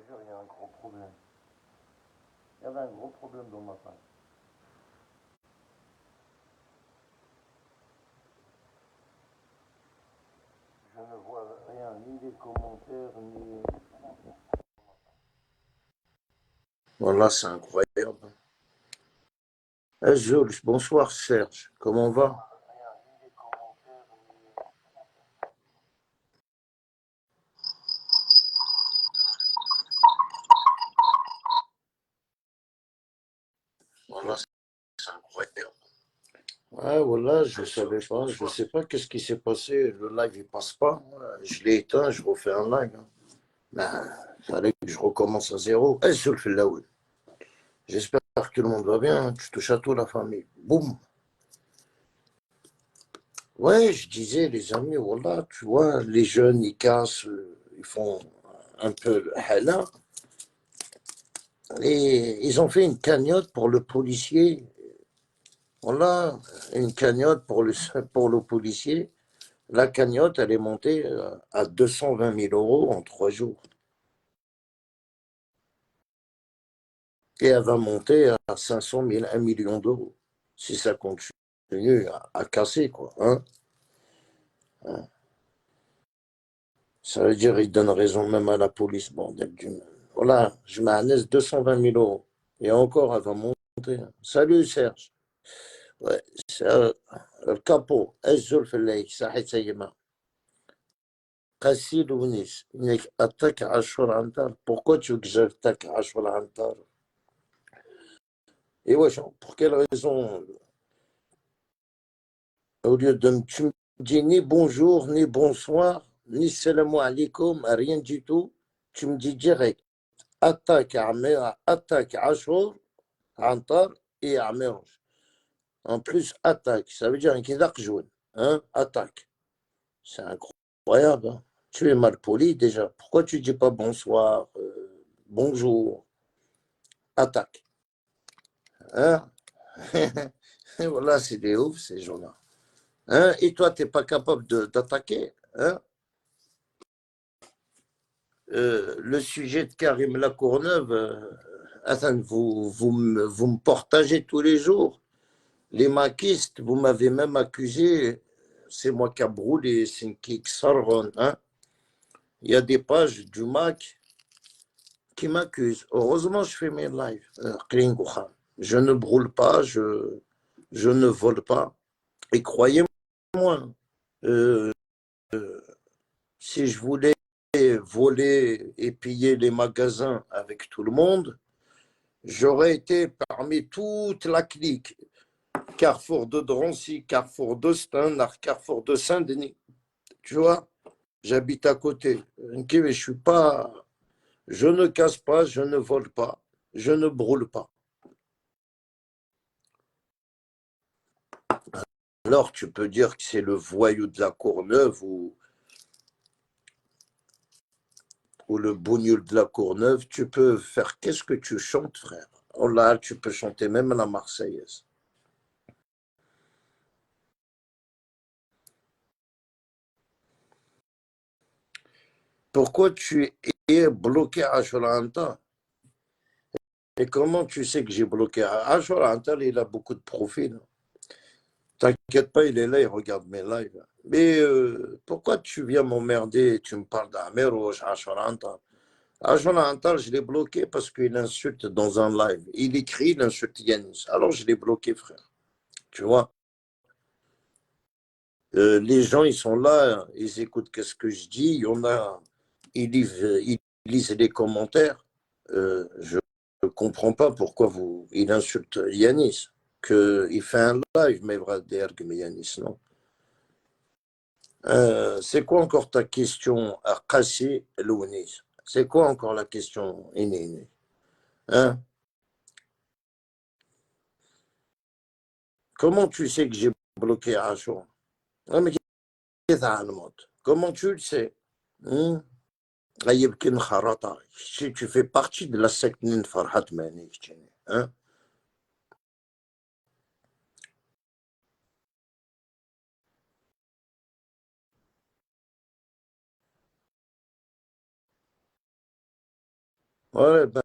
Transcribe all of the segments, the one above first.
jure, il y a un gros problème. Il y avait un gros problème dans ma famille. Je ne vois rien, ni les commentaires, ni... Voilà, c'est incroyable. Jules, bonsoir Serge, comment on va? Voilà, c'est incroyable. Ouais, voilà, je savais pas, je sais pas qu'est-ce qui s'est passé, le live il passe pas. Je l'ai éteint, je refais un live. Ben, fallait que je recommence à zéro. Jules Fillaoui. J'espère que tout le monde va bien, tu touches à tout la famille. Boum. Ouais, je disais, les amis, voilà, tu vois, les jeunes, ils cassent, ils font un peu le hala. Et ils ont fait une cagnotte pour le policier. Voilà, une cagnotte pour le policier. La cagnotte, elle est montée à 220 000 euros en 3 jours. Et elle va monter à 500 000, 1 million d'euros. Si ça continue à casser, quoi. Hein. Ça veut dire qu'ils donnent raison même à la police, bordel d'une. Voilà, je m'annonce 220 000 euros. Et encore, elle va monter. Salut Serge. Ouais, c'est le capot. Azul Fellek, Sahit Sayema. Kassil Ounis. Attaque à Ashur Antar. Pourquoi tu veux que j'attaque à Ashur Antar? Et ouais, pour quelle raison? Au lieu de tu me dis ni bonjour, ni bonsoir, ni salam alaikum, rien du tout, tu me dis direct. Attaque Ashur Antar et Amérange. En plus, attaque, ça veut dire un kidak jaune. Hein? Attaque. C'est incroyable. Hein? Tu es mal poli déjà. Pourquoi tu dis pas bonsoir, bonjour, attaque? Hein? Voilà, c'est des oufs, ces gens-là. Hein? Et toi, tu n'es pas capable d'attaquer. Hein? Le sujet de Karim Lacourneuve, Hassan, vous me partagez tous les jours. Les maquistes, vous m'avez même accusé, c'est moi qui a brûlé, c'est qui Sargon. Hein? Il y a des pages du Mac qui m'accusent. Heureusement, je fais mes lives. Je ne brûle pas, je ne vole pas. Et croyez-moi, euh, si je voulais voler et piller les magasins avec tout le monde, j'aurais été parmi toute la clique. Carrefour de Drancy, Carrefour de Steinach, Carrefour de Saint-Denis. Tu vois, j'habite à côté. Je suis pas, je ne casse pas, je ne vole pas, je ne brûle pas. Alors tu peux dire que c'est le voyou de la Courneuve ou le bougnoul de la Courneuve. Tu peux faire qu'est-ce que tu chantes, frère. Oh là, tu peux chanter même la Marseillaise. Pourquoi tu es bloqué à Asholanta? Et comment tu sais que j'ai bloqué Asholanta? Il a beaucoup de profils. T'inquiète pas, il est là, il regarde mes lives. Mais pourquoi tu viens m'emmerder et tu me parles d'Amerouj, Asholanta? Asholanta, je l'ai bloqué parce qu'il insulte dans un live. Il écrit, il insulte Yanis. Alors je l'ai bloqué, frère. Tu vois, les gens, ils sont là, ils écoutent qu'est-ce que je dis. Il y en a, ils lisent les commentaires. Je ne comprends pas pourquoi il insulte Yanis. Il fait un live, mais mais Yanis, non. C'est quoi encore ta question à Kassi Lounis? C'est quoi encore la question innée? Hein? Comment tu sais que j'ai bloqué Ashur? Ah, mais comment tu le sais? Hein? Si tu fais partie de la secte Farhat Mani, hein? Ouais, ben,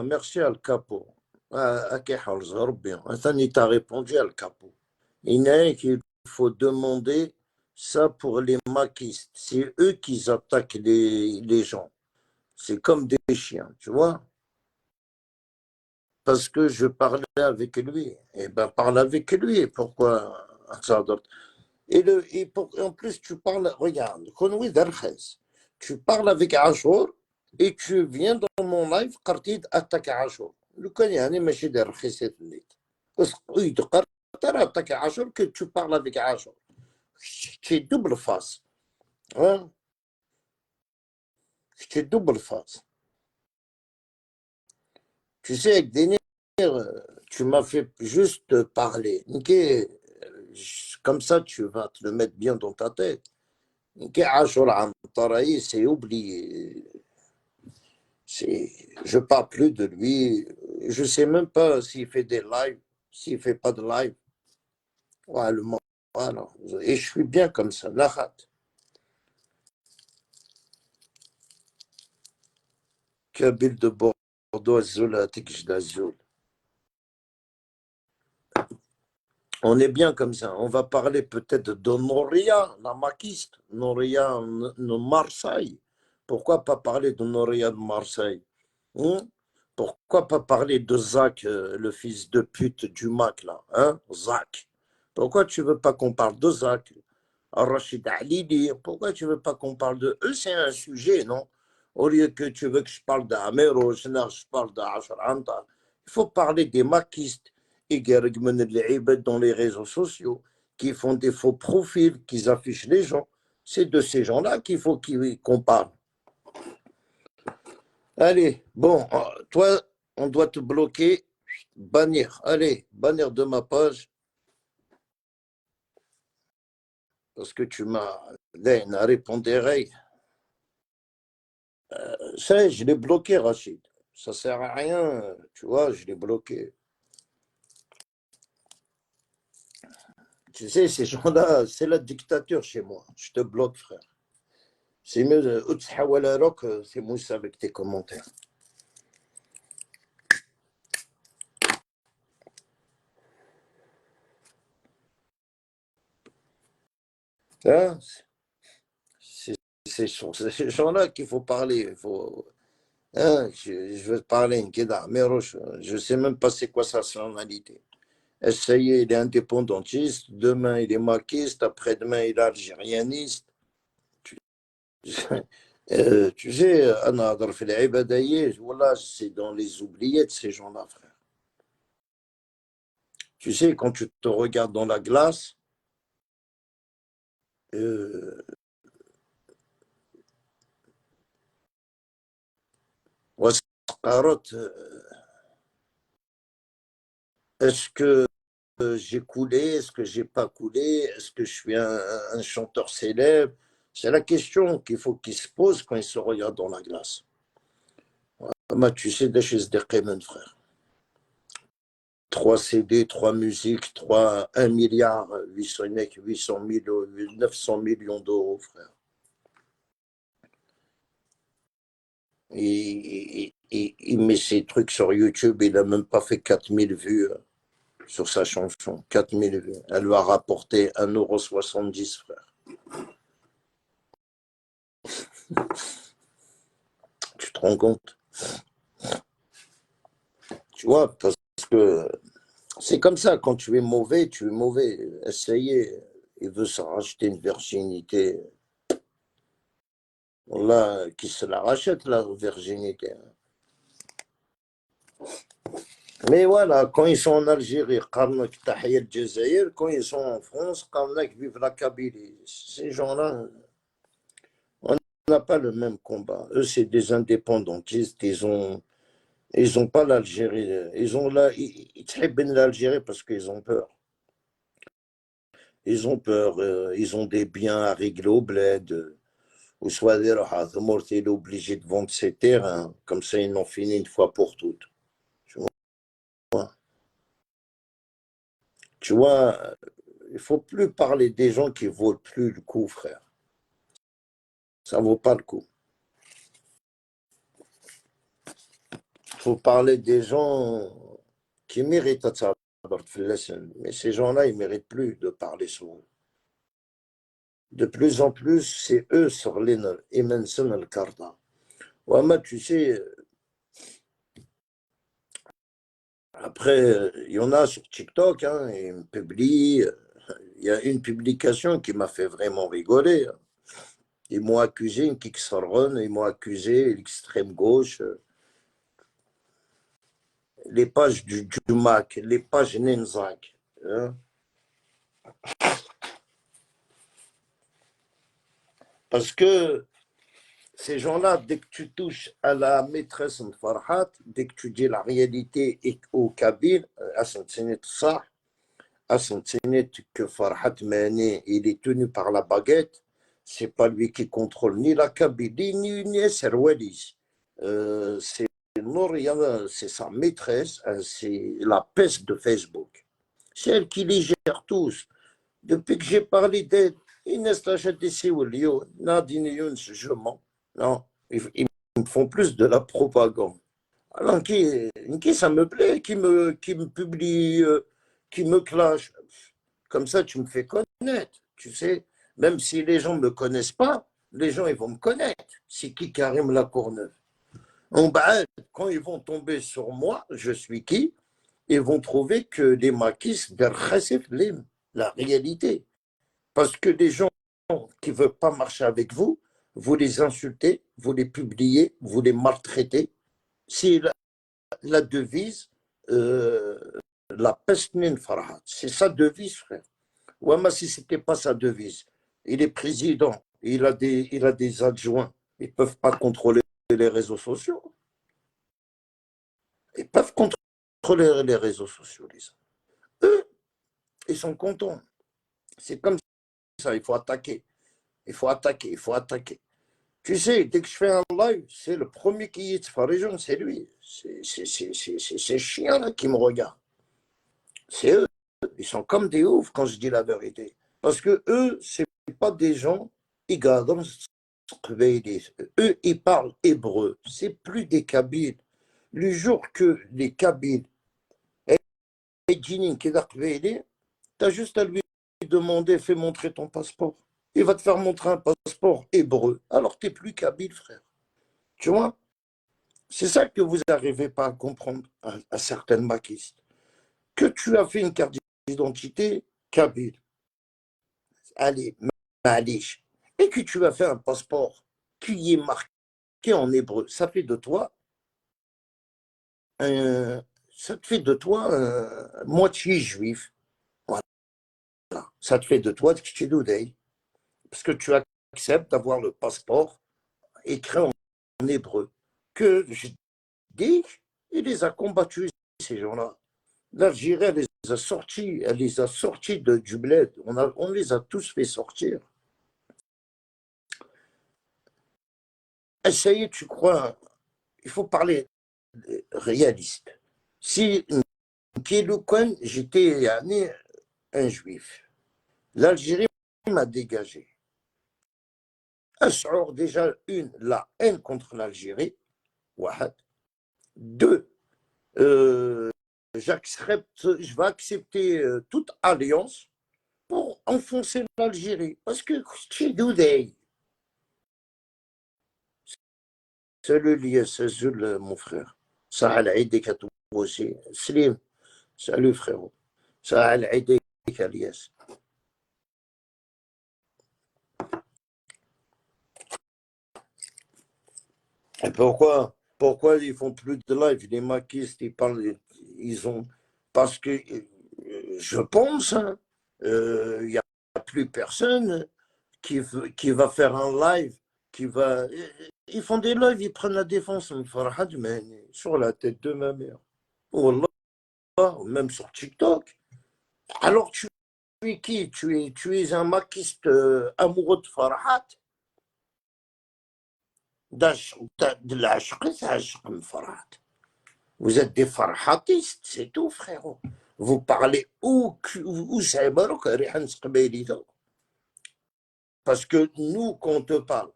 merci Al Capo. À Kehal, Zarbien. Anthony t'a répondu Al Capo. Il y a qu'il faut demander ça pour les maquistes. C'est eux qui attaquent les gens. C'est comme des chiens, tu vois. Parce que je parlais avec lui. Eh ben, parle avec lui. Pourquoi ça d'autre. En plus, tu parles, regarde, Konoui Darkhez, tu parles avec Achour et tu viens dans mon live, Qartid attaque Achour. Le Kanyani, Machi Darkhez, c'est net. Parce que, oui, tu attaques Achour que tu parles avec Achour. C'est double face. Hein? C'est double face. Tu sais, avec Denir, tu m'as fait juste parler. Ok, comme ça, tu vas te le mettre bien dans ta tête. Ok, Achour Antaraï, c'est oublié. Je parle plus de lui. Je sais même pas s'il fait des lives, s'il fait pas de live. Ouais, voilà. Et je suis bien comme ça. Lahat. Kabil de Bordeaux, Azul, Atik, Azul. On est bien comme ça. On va parler peut-être de Noria, la maquiste. Noria de Marseille. Pourquoi pas parler de Noria de Marseille? Hein? Pourquoi pas parler de Zach, le fils de pute du Mac, là, hein? Zach. Pourquoi tu veux pas qu'on parle de Zach? Rachid Alili, pourquoi tu veux pas qu'on parle de eux? C'est un sujet, non? Au lieu que tu veux que je parle d'Amero, je parle d'Ashar Anta. Il faut parler des maquistes et dans les réseaux sociaux qui font des faux profils, qui affichent les gens. C'est de ces gens-là qu'il faut qu'on parle. Allez, bon, toi, on doit te bloquer, bannir. Allez, bannir de ma page, parce que tu m'as répondu. Ça, je l'ai bloqué, Rachid. Ça sert à rien, tu vois, je l'ai bloqué. Tu sais, ces gens-là, c'est la dictature chez moi. Je te bloque, frère. C'est mieux, c'est Moussa avec tes commentaires. Hein? C'est ces gens-là qu'il faut parler. Il faut, hein, je veux te parler, Nkeda, mais je ne sais même pas c'est quoi sa nationalité. Essayez, il est indépendantiste, demain il est maquiste, après-demain il est algérianiste. Tu sais, Anna Adarf el Ibadaye, voilà, c'est dans les oubliettes ces gens-là, frère. Tu sais, quand tu te regardes dans la glace, euh, Wasqarot, est-ce que j'ai coulé, est-ce que j'ai pas coulé, est-ce que je suis un chanteur célèbre? C'est la question qu'il faut qu'il se pose quand il se regarde dans la glace. Bah, tu sais, des choses de Cayman, frère. 3 CD, 3 musiques, 1 milliard, 800 000, 900 millions d'euros, frère. Il met ses trucs sur YouTube, il n'a même pas fait 4 000 vues sur sa chanson. 4 000 vues. Elle lui a rapporté 1,70 €, frère. Tu te rends compte? Tu vois, parce que c'est comme ça, quand tu es mauvais, tu es mauvais. Essayez, il veut se racheter une virginité. Là, qui se la rachète, la virginité. Mais voilà, quand ils sont en Algérie, Karnak, Tahia, Djezaïr, quand ils sont en France, Karnak, vive la Kabylie. Ces gens-là, on n'a pas le même combat. Eux, c'est des indépendantistes, ils ont pas l'Algérie. Ils traitent l'Algérie parce qu'ils ont peur. Ils ont peur, ils ont des biens à régler au bled. Ou soit il est obligé de vendre ses terrains. Comme ça, ils n'ont fini une fois pour toutes. Tu vois, tu vois, il faut plus parler des gens qui vaut plus le coup, frère. Ça vaut pas le coup. faut parler des gens qui méritent à ça. Mais ces gens-là, ils ne méritent plus de parler souvent. De plus en plus, c'est eux sur les Emenson al-Karda. Ouais, tu sais, après, il y en a sur TikTok, hein, ils me publient. Il y a une publication qui m'a fait vraiment rigoler, hein. Ils m'ont accusé, une Kickstarter, ils m'ont accusé l'extrême gauche, les pages du MAC, les pages Nenzak, hein. Parce que ces gens-là, dès que tu touches à la maîtresse de Farhat, dès que tu dis la réalité et au Kabyle, à ça, à que Farhat Mane, il est tenu par la baguette, c'est pas lui qui contrôle ni la Kabylie, ni Serwalis. C'est Nouriana, c'est sa maîtresse, c'est la peste de Facebook. C'est elle qui les gère tous. Depuis que j'ai parlé d'elle, Inès Tachadessi ou Lio, Nadine Younes, je mens. Non, ils me font plus de la propagande. Alors, qui ça me plaît, qui me publie, qui me clash. Comme ça, tu me fais connaître, tu sais. Même si les gens ne me connaissent pas, les gens, ils vont me connaître. C'est qui Karim Lacourneuve? Quand ils vont tomber sur moi, je suis qui? Ils vont trouver que les maquis, la réalité. Parce que les gens qui ne veulent pas marcher avec vous, vous les insultez, vous les publiez, vous les maltraitez. C'est la devise, la peste min Farhat. C'est sa devise, frère. Ouama, si ce n'était pas sa devise, il est président, il a des adjoints, ils ne peuvent pas contrôler les réseaux sociaux. Ils peuvent contrôler les réseaux sociaux, les gens. Eux, ils sont contents. C'est comme ça, il faut attaquer. Il faut attaquer, il faut attaquer. Tu sais, dès que je fais un live, c'est le premier qui est région, c'est lui. C'est ces chiens-là qui me regardent. C'est eux. Ils sont comme des oufs quand je dis la vérité. Parce que eux, c'est pas des gens, eux, ils parlent hébreu. C'est plus des Kabyles. Le jour que les Kabyles, t'as juste à lui demander, fais montrer ton passeport. Il va te faire montrer un passeport hébreu. Alors t'es plus Kabyle, frère. Tu vois? C'est ça que vous n'arrivez pas à comprendre à certaines maquistes. Que tu as fait une carte d'identité Kabyle, allez, Malish, et que tu as fait un passeport qui est marqué en hébreu, ça fait de toi ça te fait de toi moitié juif. Voilà. Ça te fait de toi Tchidoudei. Parce que tu acceptes d'avoir le passeport écrit en hébreu. Que je dis, il les a combattus, ces gens-là. L'Algérie, elle les a sortis du bled. On les a tous fait sortir. Essayez, tu crois, il faut parler réaliste. Si Kéloukan, j'étais un juif, l'Algérie m'a dégagé. Déjà, la haine contre l'Algérie. Deux, je vais accepter toute alliance pour enfoncer l'Algérie. Parce que salut Lies, mon frère. Sahal Aïdek à toi aussi. Slim, salut frérot. Sahal Aïdek à Lies. Et pourquoi ils font plus de live? Les maquistes, ils parlent, ils ont. Parce que je pense, hein, il n'y a plus personne qui va faire un live, qui va. Ils font des lives, ils prennent la défense, sur la tête de ma mère. Wallah, même sur TikTok. Alors tu es qui? Tu es un maquiste amoureux de Farhat. De l'ashq, c'est ashq Farhat. Vous êtes des farhatistes, c'est tout, frérot. Vous parlez où c'est Maroc, parce que nous, quand on te parle,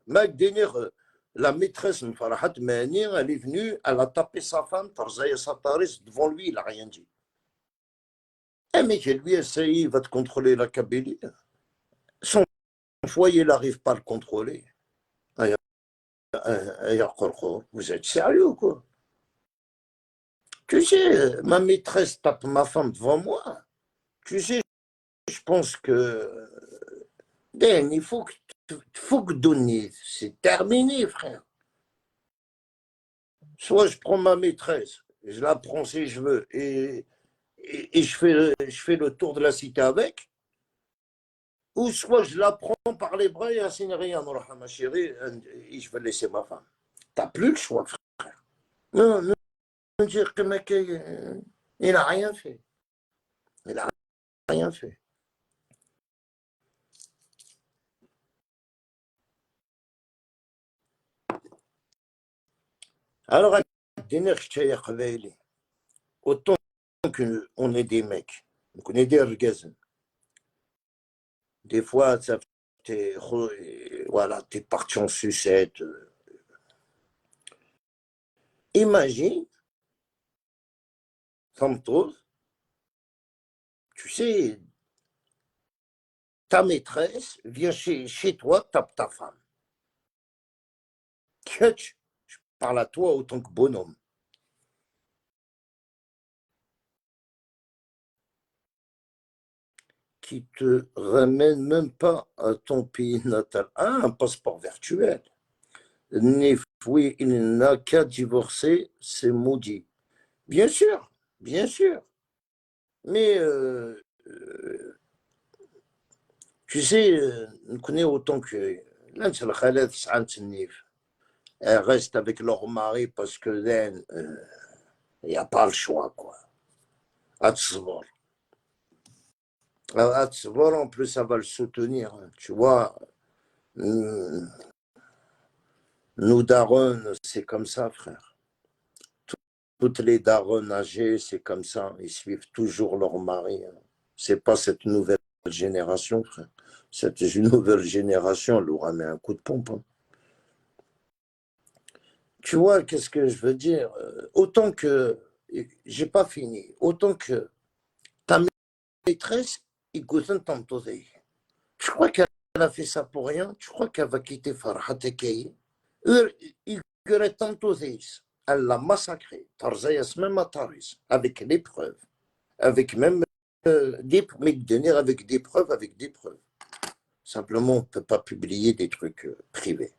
la maîtresse de Farhat Mani, elle est venue, elle a tapé sa femme, Tarzaya Sataris, devant lui, il n'a rien dit. Eh, mais lui, essaye, il va te contrôler la Kabylie. Son foyer, il n'arrive pas à le contrôler. Vous êtes sérieux, quoi? Tu sais, ma maîtresse tape ma femme devant moi. Tu sais, je pense que Ben, faut que donner. C'est terminé, frère. Soit je prends ma maîtresse, je la prends si je veux, et je fais le tour de la cité avec, ou soit je la prends par les bras et elle rien, ma chérie, et je vais laisser ma femme. T'as plus le choix, frère. Non, non, dire que mec, il n'a rien fait. Il n'a rien fait. Alors, autant qu'on est des mecs, on est des orgasmes. Des fois, voilà, t'es parti en sucette. Imagine, comme toi, tu sais, ta maîtresse vient chez toi, tape ta femme. Je parle à toi autant que bonhomme. Qui te ramène même pas à ton pays natal. Ah, un passeport virtuel. Oui, il n'a qu'à divorcer, c'est maudit. Bien sûr, bien sûr. Mais tu sais, on connaît autant que l'un c'est le Khaled Nif. Elles restent avec leur mari parce que il n'y a pas le choix, quoi. Atzvor. Atzvor, en plus, ça va le soutenir. Tu vois, nous, darons, c'est comme ça, frère. Toutes les darons âgées, c'est comme ça. Ils suivent toujours leur mari. C'est pas cette nouvelle génération, frère. Cette nouvelle génération leur a mis un coup de pompe. Tu vois, qu'est-ce que je veux dire? Autant que, j'ai pas fini, autant que ta maîtresse, je crois qu'elle a fait ça pour rien. Tu crois qu'elle va quitter Farhat Ekei? Elle l'a massacré. Tarzayas même à Taris, avec les preuves. Avec même avec des preuves, avec des preuves. Simplement, on ne peut pas publier des trucs privés.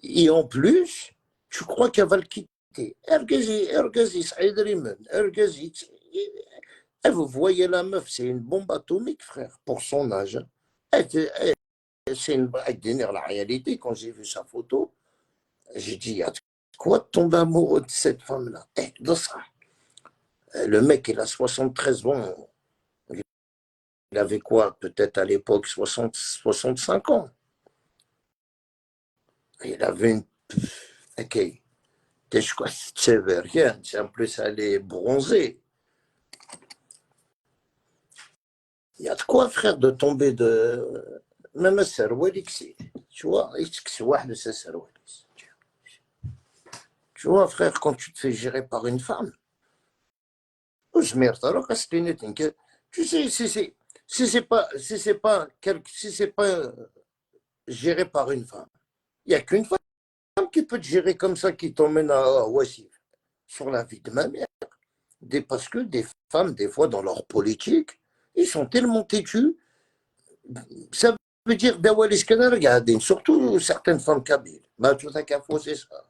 Et en plus, tu crois qu'elle va le quitter. Vous voyez la meuf, c'est une bombe atomique, frère, pour son âge. C'est la réalité. Quand j'ai vu sa photo, j'ai dit, il y a quoi de tomber amoureux de cette femme-là? Le mec, il a 73 ans. Il avait quoi? Peut-être à l'époque 65 ans. Il avait une... Ok. Rien. En plus, elle est bronzée. Il y a de quoi, frère, de tomber de... Même Serwelix, tu vois, tu vois, frère, quand tu te fais gérer par une femme, tu sais, si c'est pas géré par une femme, il n'y a qu'une femme qui peut te gérer comme ça, qui t'emmène à Wassif, sur la vie de ma mère. Parce que des femmes, des fois, dans leur politique, ils sont tellement têtus. Ça veut dire, surtout certaines femmes kabyles. C'est ça.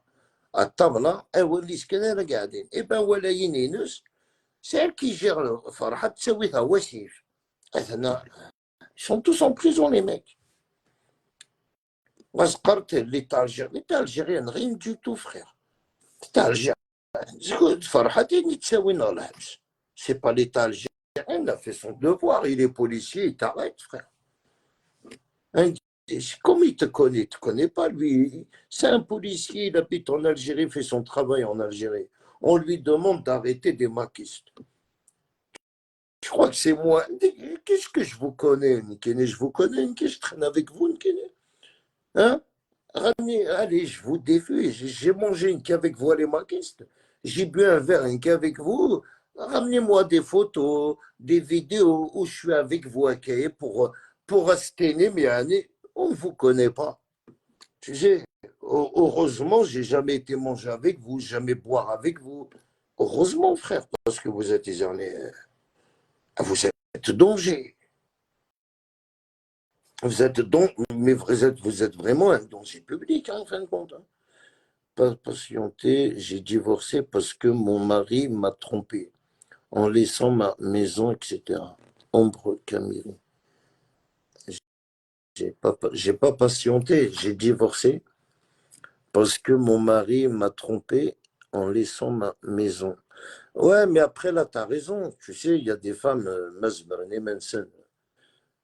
À table, et ben, c'est elle qui gère le Farhat, ils sont tous en prison, les mecs. L'État algérien, rien du tout, frère. L'État algérien. C'est pas l'État algérien, il a fait son devoir, il est policier, il t'arrête, frère. Comme il te connaît pas, lui. C'est un policier, il habite en Algérie, il fait son travail en Algérie. On lui demande d'arrêter des maquistes. Je crois que c'est moi. Qu'est-ce que je vous connais, Nkene? Je vous connais, Nkene? Je traîne avec vous, Nkene? Hein? Ramenez, allez, je vous défie. J'ai mangé une qu'avec vous, les maquistes. J'ai bu un verre une qu'avec vous. Ramenez-moi des photos, des vidéos où je suis avec vous, ok, pour rester mais année. On ne vous connaît pas. Tu sais, heureusement, j'ai jamais été manger avec vous, jamais boire avec vous. Heureusement, frère, parce que vous êtes vous êtes danger. Vous êtes donc, mais vous êtes vraiment un danger public, hein, en fin de compte. Hein. Pas patienté, j'ai divorcé parce que mon mari m'a trompé en laissant ma maison, etc. Ombre Camille. J'ai pas patienté, j'ai divorcé parce que mon mari m'a trompé en laissant ma maison. Ouais, mais après là, tu as raison. Tu sais, il y a des femmes, Masberne Mensen,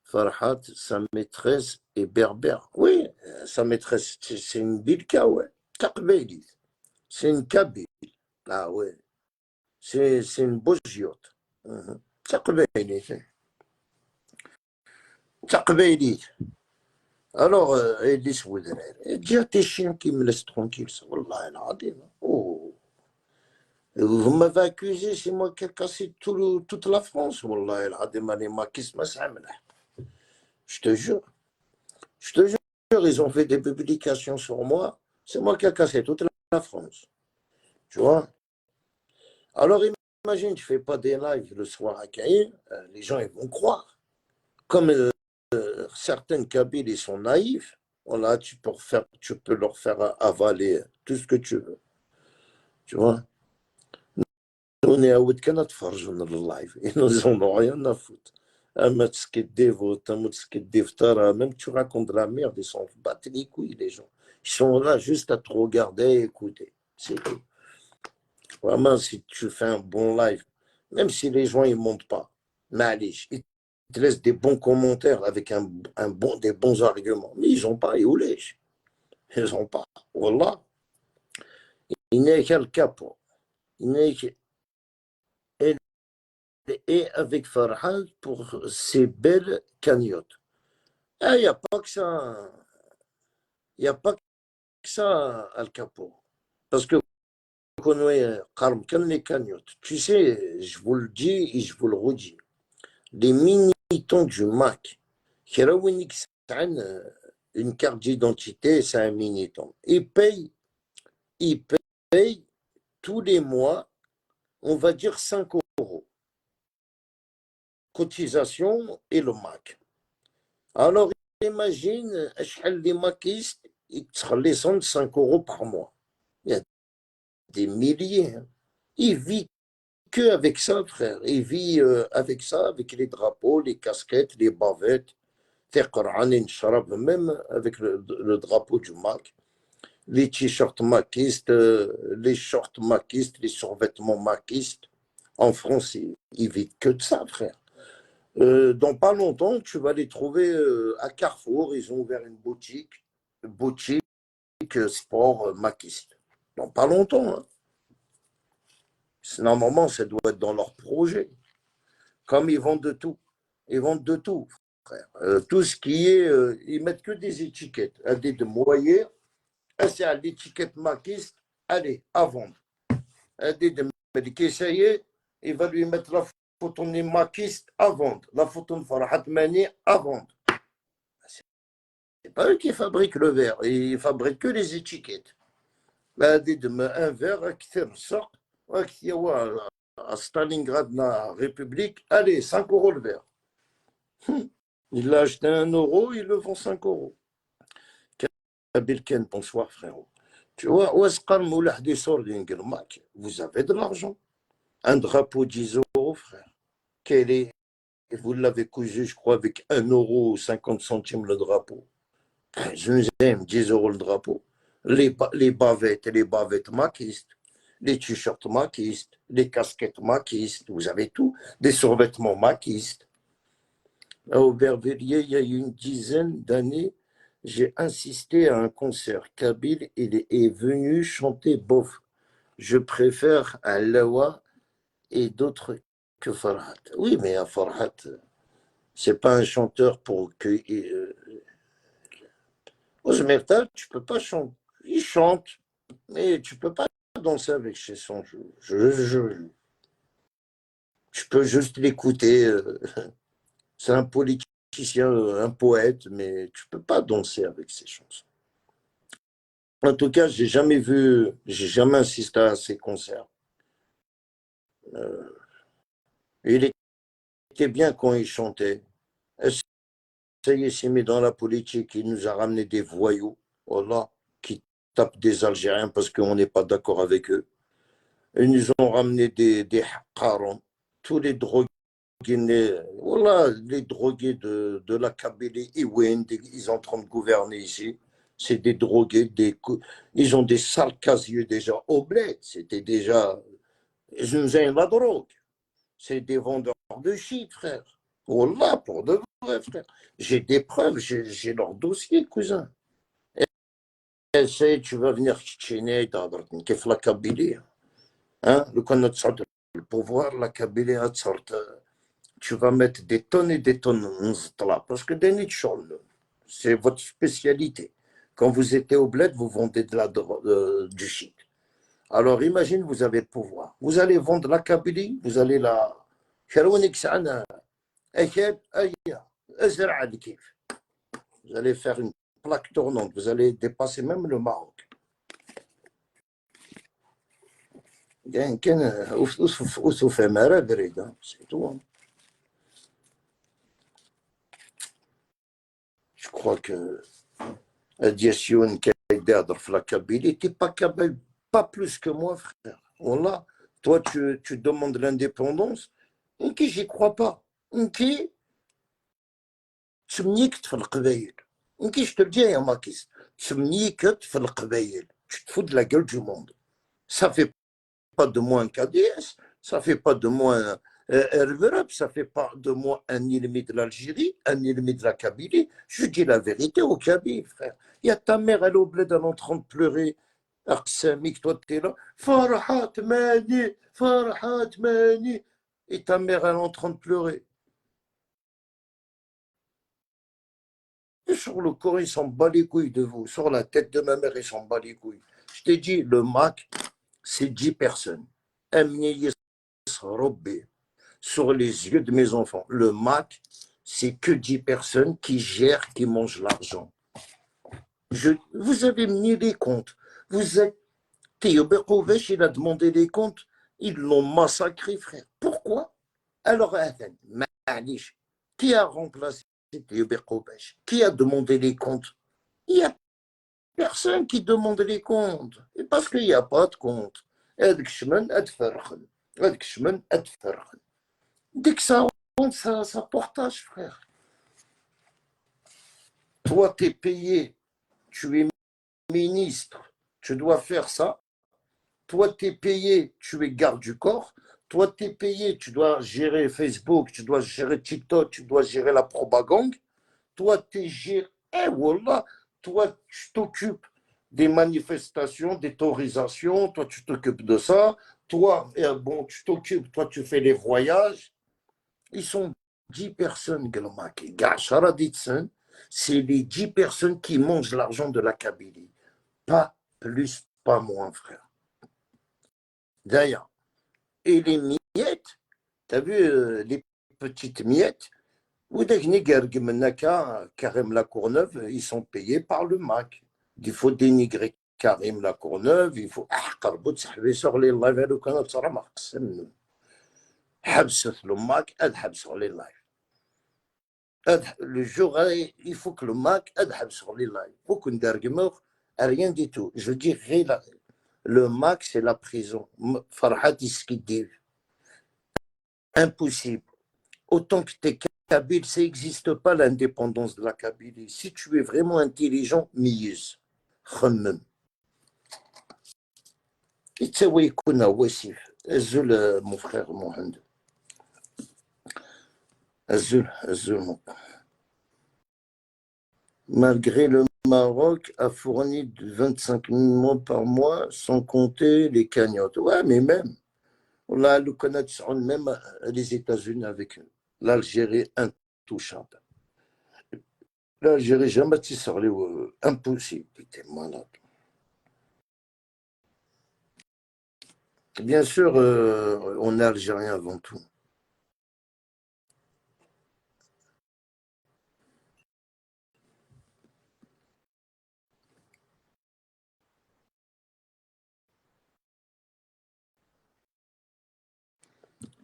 Farhat, sa maîtresse est berbère. Oui, sa maîtresse, c'est une Bilka, ouais. Takbeili. C'est une Kabyle. Ah ouais. C'est une bojiote. Takbeili. Takbeili. Alors, Elis Woudrer, dis à tes chiens qui me laissent tranquille. Wallah, el oh. Vous m'avez accusé, c'est moi qui ai cassé toute la France. Wallah, el adim, je te jure. Je te jure, ils ont fait des publications sur moi. C'est moi qui ai cassé toute la France. Tu vois? Alors, imagine, tu ne fais pas des lives le soir à Caïn, les gens ils vont croire. Comme certaines Kabyles, ils sont naïfs, voilà, tu peux leur faire avaler tout ce que tu veux. Tu vois? On est à Outkana de Farjoun le live. Ils nous en ont rien à foutre. Même tu racontes de la merde, ils s'en battent les couilles, les gens. Ils sont là juste à te regarder et écouter. C'est tout. Vraiment, si tu fais un bon live, même si les gens ne montent pas, mais allez, ils te laissent des bons commentaires avec des bons arguments. Mais ils n'ont pas, ils oulèchent. Ils n'ont pas. Wallah, il n'est qu'à le capot. Il n'est qu'à et avec Farhad pour ses belles cagnottes. Il n'y a pas que ça. Il n'y a pas que ça, Al Capo. Parce que vous connaissez les cagnottes. Tu sais, je vous le dis et je vous le redis. Les militants du MAC, qui une carte d'identité, c'est un militant. Ils payent tous les mois, on va dire 5 euros. Cotisation et le MAC. Alors, imagine, les maquistes, ils te 5 euros par mois. Il y a des milliers. Hein. Ils vivent que avec ça, frère. Ils vivent avec ça, avec les drapeaux, les casquettes, les bavettes. Même avec le drapeau du MAC. Les t-shirts maquistes, les shorts maquistes, les survêtements maquistes. En France, ils vivent que de ça, frère. Dans pas longtemps, tu vas les trouver à Carrefour. Ils ont ouvert une boutique sport maquiste. Dans pas longtemps. Hein. Normalement, ça doit être dans leur projet. Comme ils vendent de tout. Ils vendent de tout, frère. Tout ce qui est. Ils mettent que des étiquettes. Des de moyer. C'est à l'étiquette maquiste. Allez, à vendre. Des de ça y est, il va lui mettre la photo de maquiste à vendre. La photo de Farhat Mani à vendre. C'est pas eux qui fabriquent le verre. Ils fabriquent que les étiquettes. Un verre qui sort. À Stalingrad, la République, allez, 5 euros le verre. Il l'a acheté 1 euro, il le vend 5 euros. Bilken, bonsoir frérot. Tu vois, vous avez de l'argent. Un drapeau 10 euros, frère. Vous l'avez cousu, je crois, avec 1 euro 50 centimes le drapeau. Je nous aime, 10 euros le drapeau. Les bavettes maquistes, les t-shirts maquistes, les casquettes maquistes, vous avez tout. Des survêtements maquistes. À Aubervilliers, il y a une dizaine d'années, j'ai assisté à un concert kabyle. Il est venu chanter bof. Je préfère un Lawa et d'autres que Farhat. Oui, mais un Farhat, c'est pas un chanteur pour que Aux Omerta, tu peux pas chanter. Ils chantent, mais tu peux pas danser avec ces sons. Tu peux juste l'écouter. C'est un politicien, un poète, mais tu peux pas danser avec ces chansons. En tout cas, j'ai jamais assisté à ces concerts. Euh, il était bien quand il chantait. Ça y est, s'est mis dans la politique, il nous a ramené des voyous, voilà, qui tapent des Algériens parce qu'on n'est pas d'accord avec eux. Ils nous ont ramené des haqqarons, tous les drogués, voilà, les drogués de la Kabylie, ils sont en train de gouverner ici. C'est des drogués, ils ont des sales casiers déjà au bled. C'était déjà, ils nous ont la drogue. C'est des vendeurs de shit, frère. Wallah, pour de vrai, frère. J'ai des preuves, j'ai leur dossier, cousin. Essaye, tu vas venir tchétchéner, كيف la Kabylie. Hein? Le pouvoir, la Kabylie, tu vas mettre des tonnes et des tonnes là, parce que c'est votre spécialité. Quand vous étiez au bled, vous vendez du shit. Alors imagine, vous avez le pouvoir. Vous allez vendre la Kabylie, vous allez la... Vous allez faire une plaque tournante, vous allez dépasser même le Maroc. C'est tout. Je crois que Diassion qui a aidé à la Kabylie, tu n'es pas capable, pas plus que moi, frère. Voilà. Toi, tu demandes l'indépendance. Qui j'y crois pas. Qui تسميك في القبايل. Qui je te le dis, يا ماكيس. تسميك في القبايل. Tu te fous de la gueule du monde. Ça fait pas de moi un KDS, ça fait pas de moi un Hervé, ça fait pas de moi un ennemi de l'Algérie, un ennemi de la Kabylie. Je dis la vérité aux Kabyles, frère. Il y a ta mère, elle est au bled, elle est en train de pleurer. Arsamik, toi, t'es là. Farhat Mani, Farhat Mani. Et ta mère, elle est en train de pleurer. Et sur le corps, il s'en bat les couilles de vous. Sur la tête de ma mère, il s'en bat les couilles. Je t'ai dit, le MAC, c'est 10 personnes. Sur les yeux de mes enfants. Le MAC, c'est que 10 personnes qui gèrent, qui mangent l'argent. Vous avez mis les comptes. Vous êtes Théo Berkovesh, il a demandé les comptes. Ils l'ont massacré, frère. Pourquoi? Alors, qui a remplacé Théo Berkovesh? Qui a demandé les comptes? Il n'y a personne qui demande les comptes. Et parce qu'il n'y a pas de compte. Dès que ça rentre, ça portage, frère. Toi, tu es payé, tu es ministre, tu dois faire ça. Toi, tu es payé, tu es garde du corps. Toi, tu es payé, tu dois gérer Facebook, tu dois gérer TikTok, tu dois gérer la propagande. Toi, tu es géré. Eh, voilà, toi, tu t'occupes des manifestations, des autorisations. Toi, tu t'occupes de ça. Toi, bon, tu t'occupes, toi, tu fais les voyages. Ils sont 10 personnes, c'est les 10 personnes qui mangent l'argent de la Kabylie. Pas plus, pas moins, frère. D'ailleurs, et les miettes, tu as vu les petites miettes, ou des Karim Lacourneuve, ils sont payés par le MAC. Il faut dénigrer Karim Lacourneuve, il faut sur les lives, le MAC, sur les lives. Le jour, il faut que le MAC adhab sur les lives. Il faut qu'on ne rien du tout. Je dirais, le MAC, c'est la prison. Farhat Iskidil. Impossible. Autant que tu es Kabyle, ça n'existe pas l'indépendance de la Kabylie. Si tu es vraiment intelligent, mieux. Khammem. يتساوي يكون وسيف الزول mon frère Mohamed. الزول Malgré le Maroc a fourni 25 000 mots par mois, sans compter les cagnottes. Ouais, mais même, là, le Canada, même les États-Unis avec l'Algérie intouchable. Là, j'irai jamais te sortir. Impossible. T'es malade. Bien sûr, on est algérien avant tout.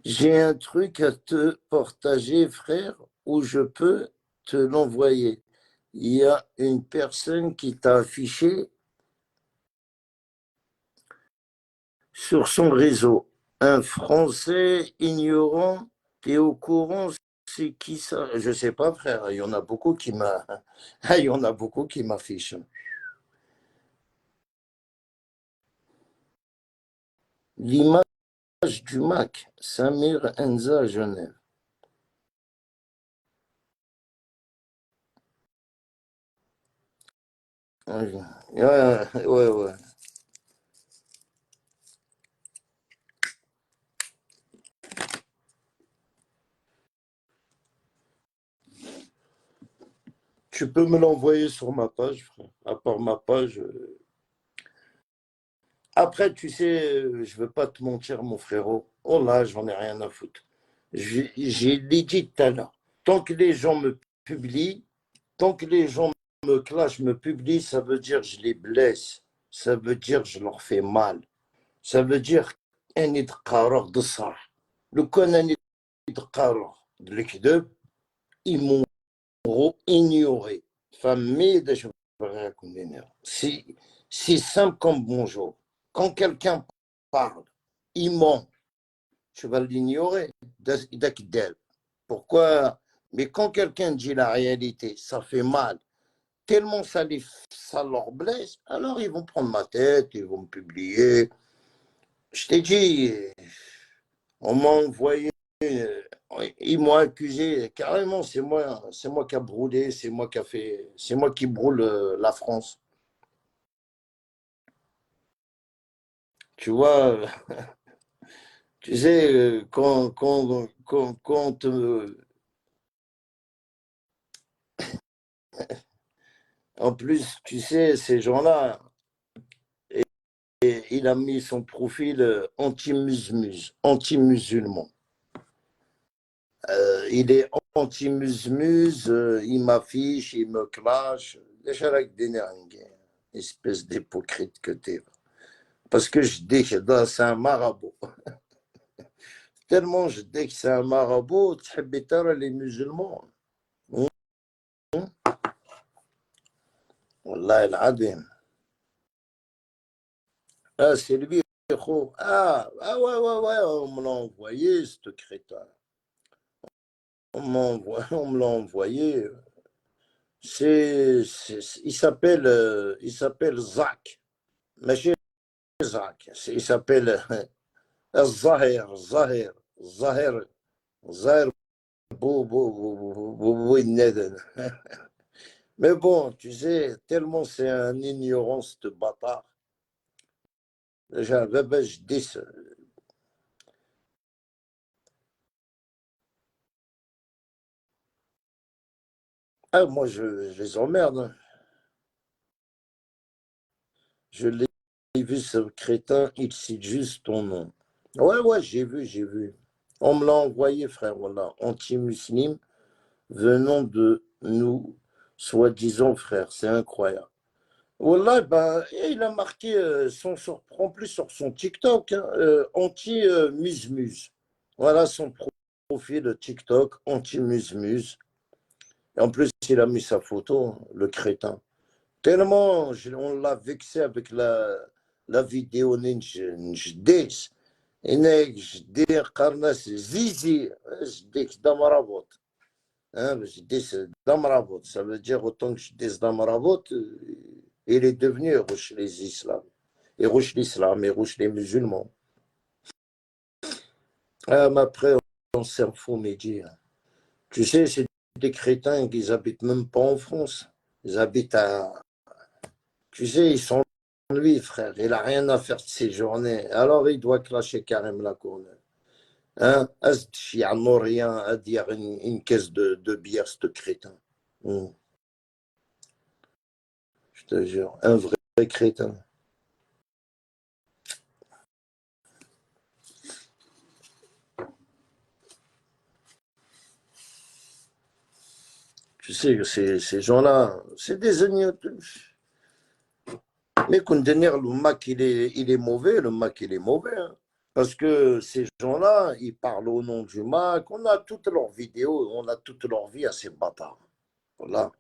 J'ai un truc à te partager, frère, où je peux te l'envoyer. Il y a une personne qui t'a affiché sur son réseau. Un Français ignorant, t'es au courant, c'est qui ça? Je sais pas, frère. Il y en a beaucoup qui m'a, il y en a beaucoup qui m'affichent. L'image du Mac, Samir Enza, Genève. Ouais, ouais, ouais. Ouais. Tu peux me l'envoyer sur ma page, frère. À part ma page. Après, tu sais, je veux pas te mentir, mon frérot. Oh là, j'en ai rien à foutre. J'ai dit tout à l'heure. Tant que les gens me publient, tant que les gens me clashent, me publient, ça veut dire que je les blesse. Ça veut dire que je leur fais mal. Ça veut dire أني تقارغ د الصح. لو كان أني تقارغ د الكذب, ils m'ont ignoré. Famille de c'est simple comme bonjour. Quand quelqu'un parle, il ment, tu vas l'ignorer. Pourquoi? Mais quand quelqu'un dit la réalité, ça fait mal. Tellement ça leur blesse, alors ils vont prendre ma tête, ils vont me publier. Je t'ai dit, on m'a envoyé, ils m'ont accusé, carrément, c'est moi qui a brûlé, c'est moi qui a fait, c'est moi qui brûle la France. Tu vois, tu sais, quand en plus, tu sais, ces gens-là, et il a mis son profil anti-musulman. Il est anti-musmuse, il m'affiche, il me clash. Déjà avec des nerfs, espèce d'hypocrite que t'es. Parce que je dis que c'est un marabout. Tellement je dis que c'est un marabout, tu les musulmans. Wallah el-adim. Ah, c'est lui, gros. Ouais, ouais, ouais, on me l'a envoyé, ce crétin. On me l'a envoyé. Il s'appelle Zach. Mais chez Zach, il s'appelle Zahir, Zahir, Zahir, Zahir Bouineden. Mais bon, tu sais, tellement c'est un ignorance de bâtard. Déjà, je dis ça. Ah, moi, je les emmerde, hein. Je l'ai vu, ce crétin, il cite juste ton nom. Ouais, ouais, j'ai vu, j'ai vu. On me l'a envoyé, frère, voilà, anti-musulman, venant de nous, soi-disant frère, c'est incroyable. Wallah, ben, il a marqué, en plus sur son TikTok, hein, anti-muse-muse. Voilà son profil TikTok, anti-muse-muse. Et en plus, il a mis sa photo, hein, le crétin. Tellement on l'a vexé avec la vidéo Njdis. هناك جدي قرناس زيزي جديك دا مرابط. Hein, جديس دا مرابط. Ça veut dire autant que جديس دا مرابط, il est devenu rouge les islam. Et rouge l'islam, et rouge les musulmans. Ah, mais après, on s'en fout, Mehdi. Tu sais, c'est des crétins qui habitent même pas en France. Ils habitent à, tu sais, ils sont lui, frère. Il n'a rien à faire de ses journées. Alors, il doit clasher Karim Lacourne. Hein? Il n'y a rien à dire une caisse de bière, ce crétin. Hmm. te jure, un vrai crétin. Tu sais que ces gens-là, c'est des agneaux. Mais Koundenir, le Mac, il est mauvais, le Mac, il est mauvais. Hein. Parce que ces gens-là, ils parlent au nom du Mac. On a toutes leurs vidéos, on a toute leur vie à ces bâtards. Voilà.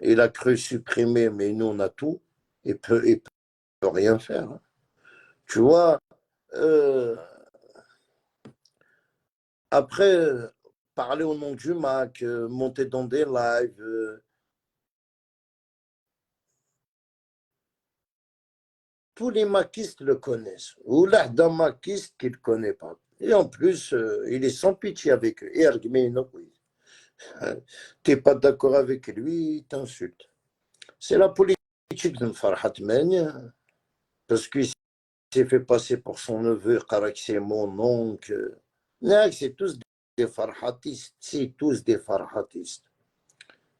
Il a cru supprimer, mais nous, on a tout. Il peut rien faire. Hein. Tu vois, euh, après, parler au nom du Mac, monter dans des lives, tous les maquistes le connaissent. Ou là, d'un maquiste qu'il ne connaît pas. Et en plus, il est sans pitié avec eux. Et Argumeno, oui. Tu n'es pas d'accord avec lui, il t'insulte. C'est la politique de Farhat Mani, parce qu'il s'est fait passer pour son neveu, Karak, c'est mon oncle. Non, c'est tous des farhatistes. C'est tous des farhatistes.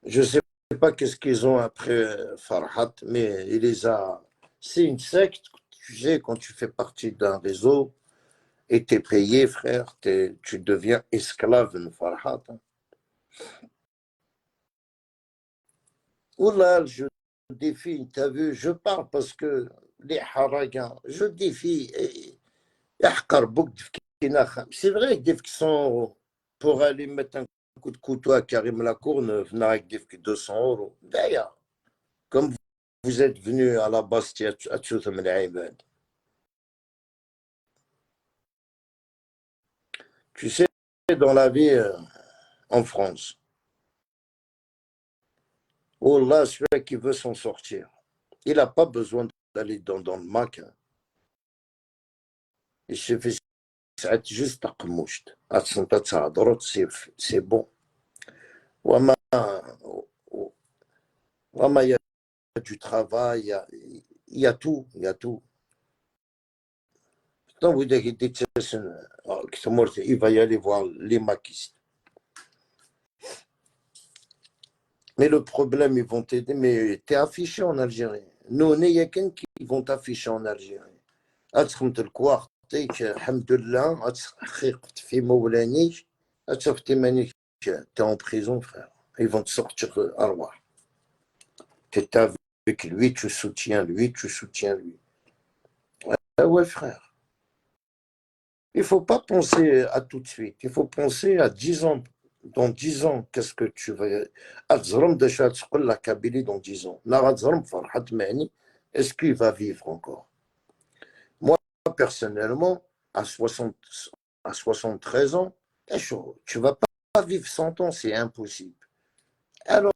Je ne sais pas qu'est-ce qu'ils ont après Farhat, mais il les a. C'est une secte, tu sais, quand tu fais partie d'un réseau et tu es payé, frère, tu deviens esclave de Farhat. Hein. Oula, je défie, tu as vu, je parle parce que les haragas, je défie. C'est vrai que des qui sont pour aller mettre un coup de couteau à Karim Lacourne, venir avec des 200 €. D'ailleurs, comme vous êtes venu à la Bastia à Tchoutam el tu sais, dans la vie en France, oh là, celui qui veut s'en sortir, il n'a pas besoin d'aller dans le Mac. Hein. Il suffit juste à Kmoucht. C'est bon. Ouama, il y a du travail, il y a tout, il y a tout. Donc, vous dites il va y aller voir les maquistes. Mais le problème, ils vont t'aider, mais tu es affiché en Algérie. Nous, il y a quelqu'un qui vont t'afficher en Algérie. أدخل الكوار تعطيك الحمد لله خيقت في مولانيك أتصفتي مانيك t'es en prison frère ils vont te sortir arwah t'es avec lui tu soutiens lui ah ouais frère il faut pas penser à tout de suite il faut penser à 10 ans dans 10 ans qu'est-ce que tu vas أتزرم داش تقول la Kabylie dans 10 ans لا غتزرم فرحة معني est-ce qu'il va vivre encore moi personnellement à 60 à 73 ans tu vas pas vivre 100 ans, c'est impossible. Alors,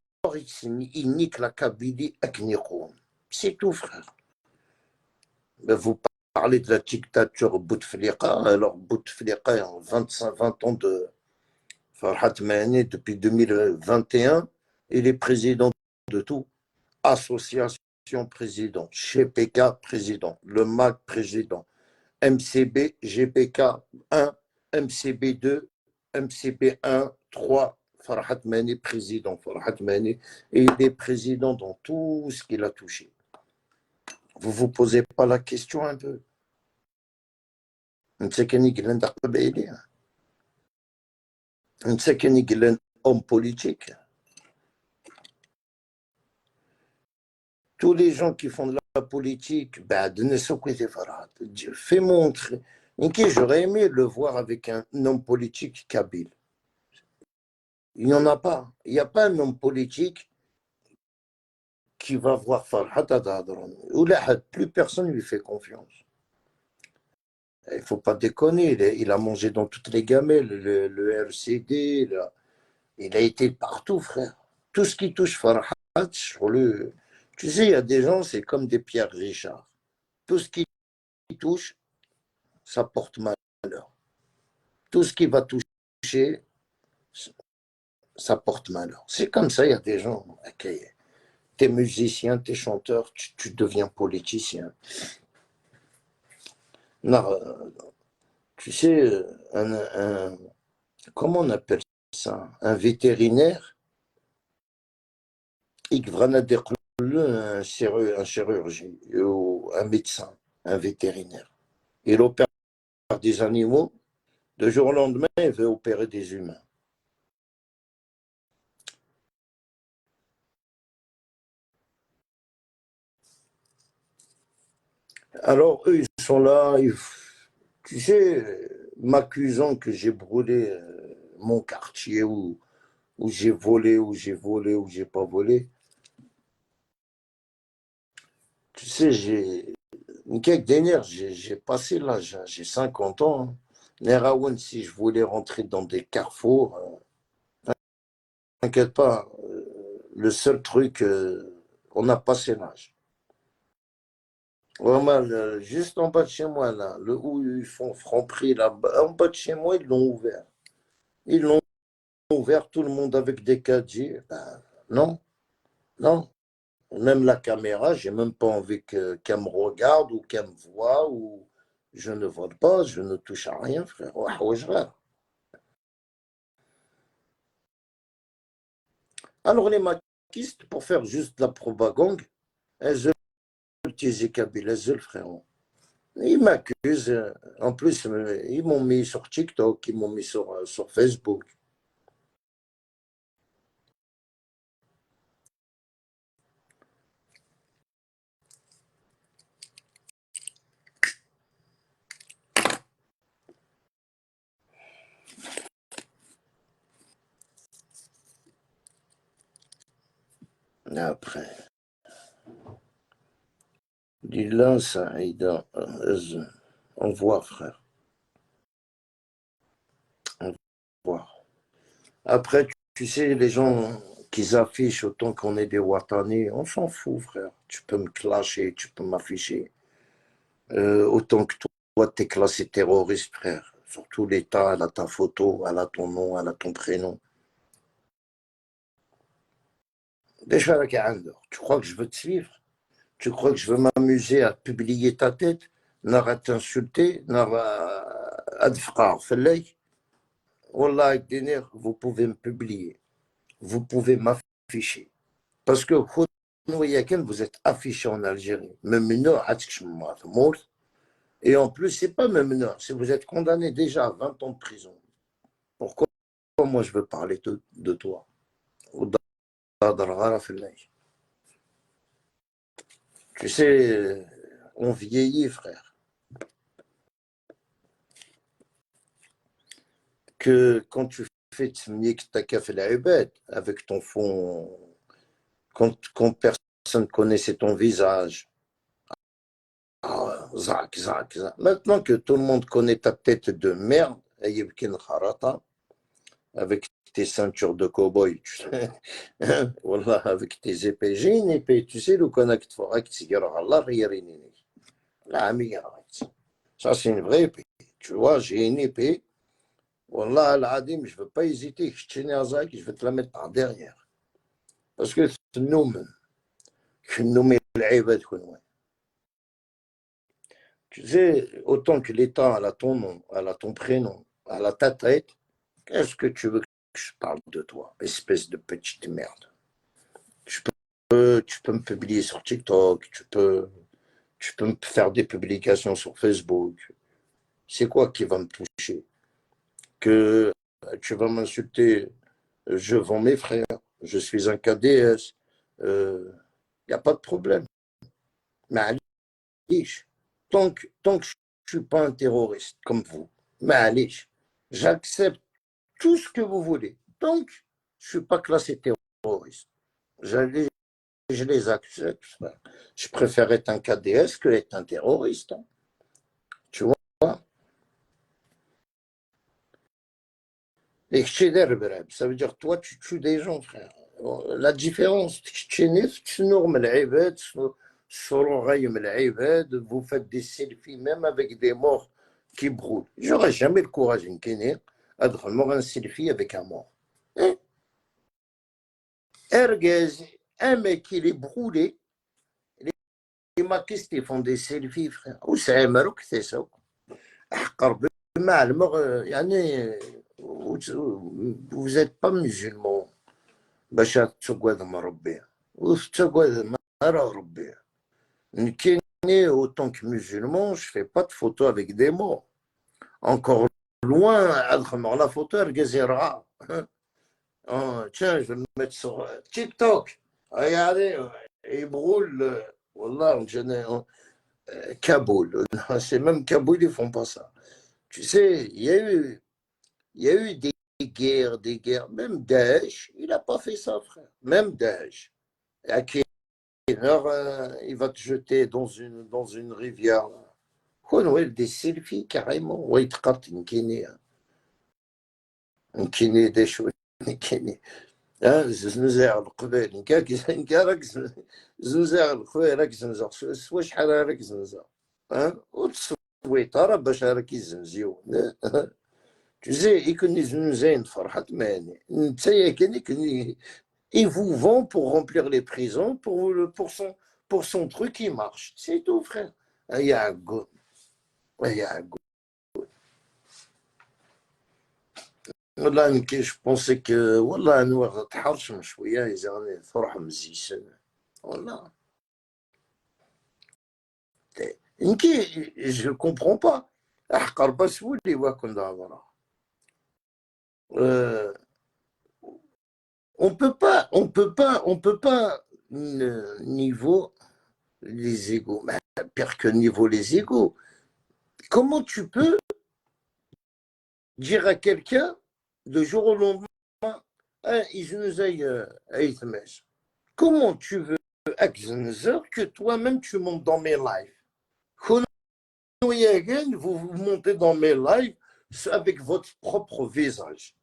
il nique la Kabylie à Knikoum. C'est tout, frère. Mais vous parlez de la dictature Bouteflika. Alors, Bouteflika, en 20 ans de Farhat Mani, depuis 2021, il est président de tout. Association président, GPK président, le MAC président, MCB, GPK 1, MCB 2, MCB 1, 3, Farhat Mani, président, Farhat Mani, et il est président dans tout ce qu'il a touché. Vous ne vous posez pas la question un peu? Un homme politique. Tous les gens qui font de la politique, fais montrer. J'aurais aimé le voir avec un homme politique kabyle. Il n'y en a pas. Il n'y a pas un homme politique qui va voir Farhat Adadran. Plus personne ne lui fait confiance. Il ne faut pas déconner. Il a mangé dans toutes les gamelles, le RCD. Il a été partout, frère. Tout ce qui touche Farhat, sur le. Tu sais, il y a des gens, c'est comme des Pierre Richard. Tout ce qui touche, ça porte malheur. Tout ce qui va toucher, ça porte malheur. C'est comme ça, il y a des gens. Okay. T'es musicien, t'es chanteur, tu deviens politicien. Non, tu sais, comment on appelle ça? Un vétérinaire, un chirurgien ou un médecin, un vétérinaire. Il opère des animaux, de jour au lendemain, il veut opérer des humains. Alors, eux, ils sont là, tu sais, m'accusant que j'ai brûlé mon quartier, ou j'ai volé, ou j'ai volé, ou j'ai pas volé. Tu sais, une quelques dernière, j'ai passé l'âge, hein, j'ai 50 ans. Hein. Neraouen, si je voulais rentrer dans des carrefours, t'inquiète pas, le seul truc, on a passé l'âge. Vraiment, juste en bas de chez moi, là, où ils font Franprix, là, en bas de chez moi, ils l'ont ouvert. Ils l'ont ouvert, tout le monde avec des 4G. Ben, non, non. Même la caméra, j'ai même pas envie qu'elle me regarde ou qu'elle me voit, ou je ne vote pas, je ne touche à rien, frère. Ouais, ouais, alors, les maquistes, pour faire juste la propagande, elles veulent utiliser Kabyle, elles veulent, frérot. Ils m'accusent. En plus, ils m'ont mis sur TikTok, ils m'ont mis sur Facebook. Après, Lila, Saïda, on voit, frère. On voit. Après, tu sais, les gens qui affichent autant qu'on est des Watani, on s'en fout, frère. Tu peux me clasher, tu peux m'afficher. Autant que toi, t'es classé terroriste, frère. Surtout l'État, elle a ta photo, elle a ton nom, elle a ton prénom. Déjà, avec Andor, tu crois que je veux te suivre? Tu crois que je veux m'amuser à publier ta tête? N'a à t'insulter, n'a à te faire فلاي. Wallah, avec des nerfs, vous pouvez me publier. Vous pouvez m'afficher. Parce que vous êtes affiché en Algérie. Même non, et en plus, c'est pas même non, si vous êtes condamné déjà à 20 ans de prison. Pourquoi moi je veux parler de toi? Tu sais, on vieillit, frère. Que quand tu fais Tsmnik Takaf el Ibad avec ton fond, quand personne connaissait ton visage, ah, zac, zac, zac. Maintenant que tout le monde connaît ta tête de merde, Ayyubkin Kharata, avec tes ceintures de cow-boy, voilà, avec tes épées. J'ai une épée, tu sais, le connect forak, Allah, la ça c'est une vraie épée. Tu vois, j'ai une épée. Wallah, al-Adim, je ne veux pas hésiter. Je tiens à Zak, je vais te la mettre par derrière. Parce que c'est nous, tu sais, autant que l'État, elle a ton nom, elle a ton prénom, elle a ta tête, qu'est-ce que tu veux que je parle de toi, espèce de petite merde? Tu peux me publier sur TikTok, tu peux me faire des publications sur Facebook. C'est quoi qui va me toucher? Que tu vas m'insulter, je vends mes frères, je suis un KDS, il n'y a pas de problème. Mais tant que je ne suis pas un terroriste comme vous, mais j'accepte tout ce que vous voulez. Tant que je ne suis pas classé terroriste, je les accepte. Je préfère être un KDS que être un terroriste. Hein. Tu vois? Et ça veut dire toi, tu tues des gens, frère. La différence, vous faites des selfies même avec des morts qui brûlent. J'aurais jamais le courage de faire un selfie avec un mort. Hein? Erguez, un mec qui est brûlé, les maquistes ils font des selfies, frère. Ou c'est Maroc, c'est ça. Vous n'êtes pas musulman. باش تقعد مربيه وتقعد Alors, Rabbi, autant que musulman, je ne fais pas de photos avec des mots. Encore loin, la photo, elle gazera. Oh, tiens, je vais me mettre sur TikTok. Regardez, il brûle. Wallah, Kaboul. C'est même Kaboul, ils ne font pas ça. Tu sais, il y a eu des guerres. Même Daesh, il n'a pas fait ça, frère. Même Daesh. À quelle heure il va te jeter dans une rivière là. Des selfies carrément. Ouais, نكيني des choses. نكيني زنزير القبيل نكا راك زنزير القبيل راك زنزر سوا شحال راك زنزر وتصويت راه باش راك يزنزيو tu sais يكون زنزين فرحت ماني نتا كان il vous vend pour remplir les prisons pour son truc qui marche c'est tout frère il y a un goût il y a un goût والله je pensais que والله انوار تحرشم شويه يزغني فرح مزيسن والله je ne comprends pas احقر بس ولي واكن دابرا on peut pas niveau les égos pire que niveau les égos comment tu peux dire à quelqu'un de jour au lendemain comment tu veux que toi-même tu montes dans mes lives vous montez dans mes lives avec votre propre visage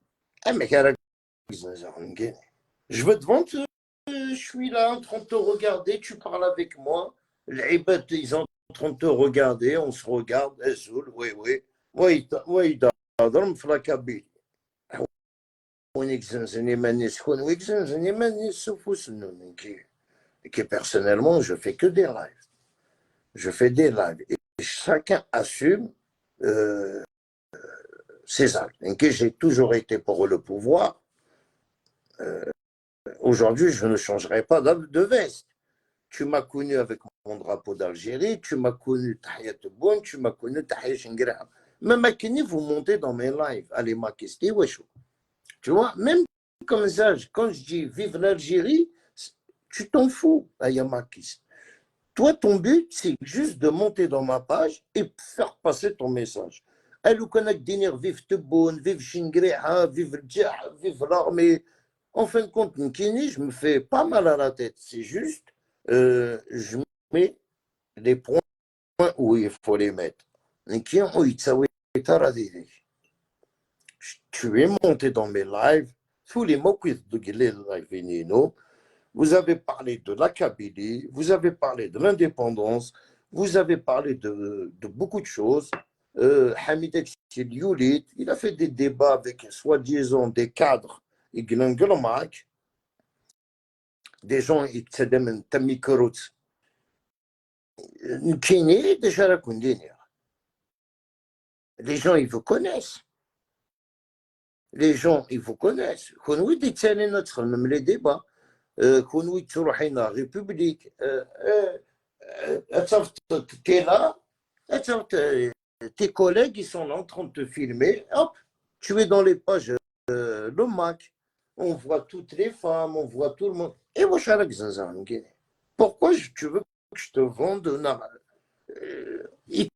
mais je veux te vendre je suis là en train de te regarder tu parles avec moi les bêtes ils sont en train de te regarder on se regarde oui oui ضرب في لاكابيل وين يكزنزني ماني شكون ويكزنزني ماني سوفو سنون كي personnellement je fais que des lives et chacun assume ses actes et que j'ai toujours été pour le pouvoir aujourd'hui je ne changerai pas de veste tu m'as connu avec mon drapeau d'Algérie tu m'as connu Tahia Tebboune tu m'as connu Tahia Chengrah même à Kini vous montez dans mes lives allez ma question wesh. Tu vois, même comme ça, quand je dis vive l'Algérie, tu t'en fous, Ayamakis. Toi, ton but, c'est juste de monter dans ma page et faire passer ton message. Elle ou connaît dire vive Tebboune, vive Chingréha, vive Djah, vive l'armée. En fin de compte, Nkini, je me fais pas mal à la tête. C'est juste, je mets les points où il faut les mettre. Tu es monté dans mes lives, tous les mots de live, vous avez parlé de la Kabylie, vous avez parlé de l'indépendance, vous avez parlé de beaucoup de choses. Hamid Youlit, il a fait des débats avec soi-disant des cadres, des gens qui s'aiment Tamikorot. Les gens, ils vous connaissent. Les gens, ils vous connaissent. Même les débats. La République. Tu es là. Tes collègues, ils sont là en train de te filmer. Hop, tu es dans les pages le Mac. On voit toutes les femmes, on voit tout le monde. Et moi, pourquoi tu veux que je te vende ils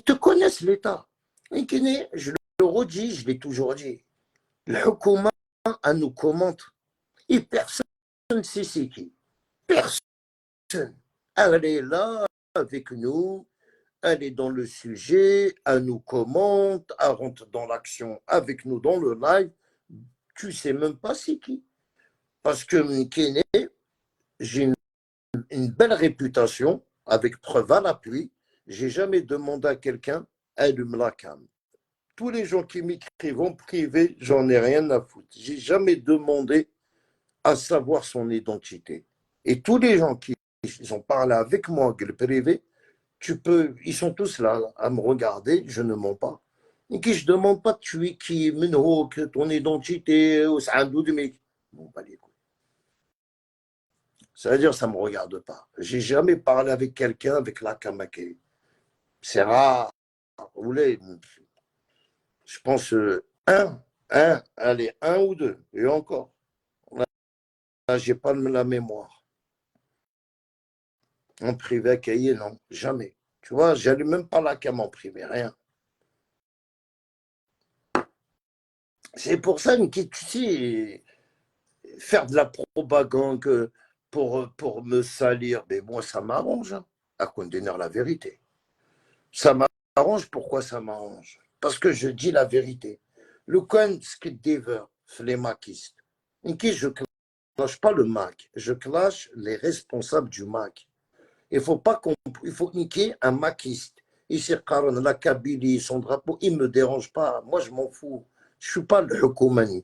te connaissent, l'État. Je le redis, je l'ai toujours dit. Le Hukuma, elle nous commente. Et personne ne sait c'est qui. Personne. Elle est là avec nous, elle est dans le sujet, elle nous commente, elle rentre dans l'action avec nous dans le live. Tu ne sais même pas c'est qui. Parce que Mkene, j'ai une belle réputation, avec preuve à l'appui. J'ai jamais demandé à quelqu'un, allume la cam. Tous les gens qui m'écrivent en privé, j'en ai rien à foutre. J'ai jamais demandé à savoir son identité. Et tous les gens qui ont parlé avec moi, le privé, ils sont tous là à me regarder, je ne mens pas. Et qui je ne demande pas tu es qui, ton identité, ou c'est un doux de mec. Bon, pas les couilles. C'est-à-dire, ça ne me regarde pas. J'ai jamais parlé avec quelqu'un avec la Kamakei. C'est rare. Vous voulez, je pense allez, un ou deux, et encore. Là, j'ai pas la mémoire. En privé, cahier, non, jamais. Tu vois, j'allume même pas la cam en privé, rien. C'est pour ça que tu sais, faire de la propagande pour me salir, mais moi, ça m'arrange, hein, à contenir la vérité. Ça m'arrange, pourquoi ça m'arrange? Parce que je dis la vérité. Le coin, ce que dever, les maquistes. Qui je clash pas le Mac, je clash les responsables du Mac. Il faut niquer un maquiste. Ici, Karon, la Kabylie, son drapeau, il ne me dérange pas. Moi, je m'en fous. Je ne suis pas le Hukouman.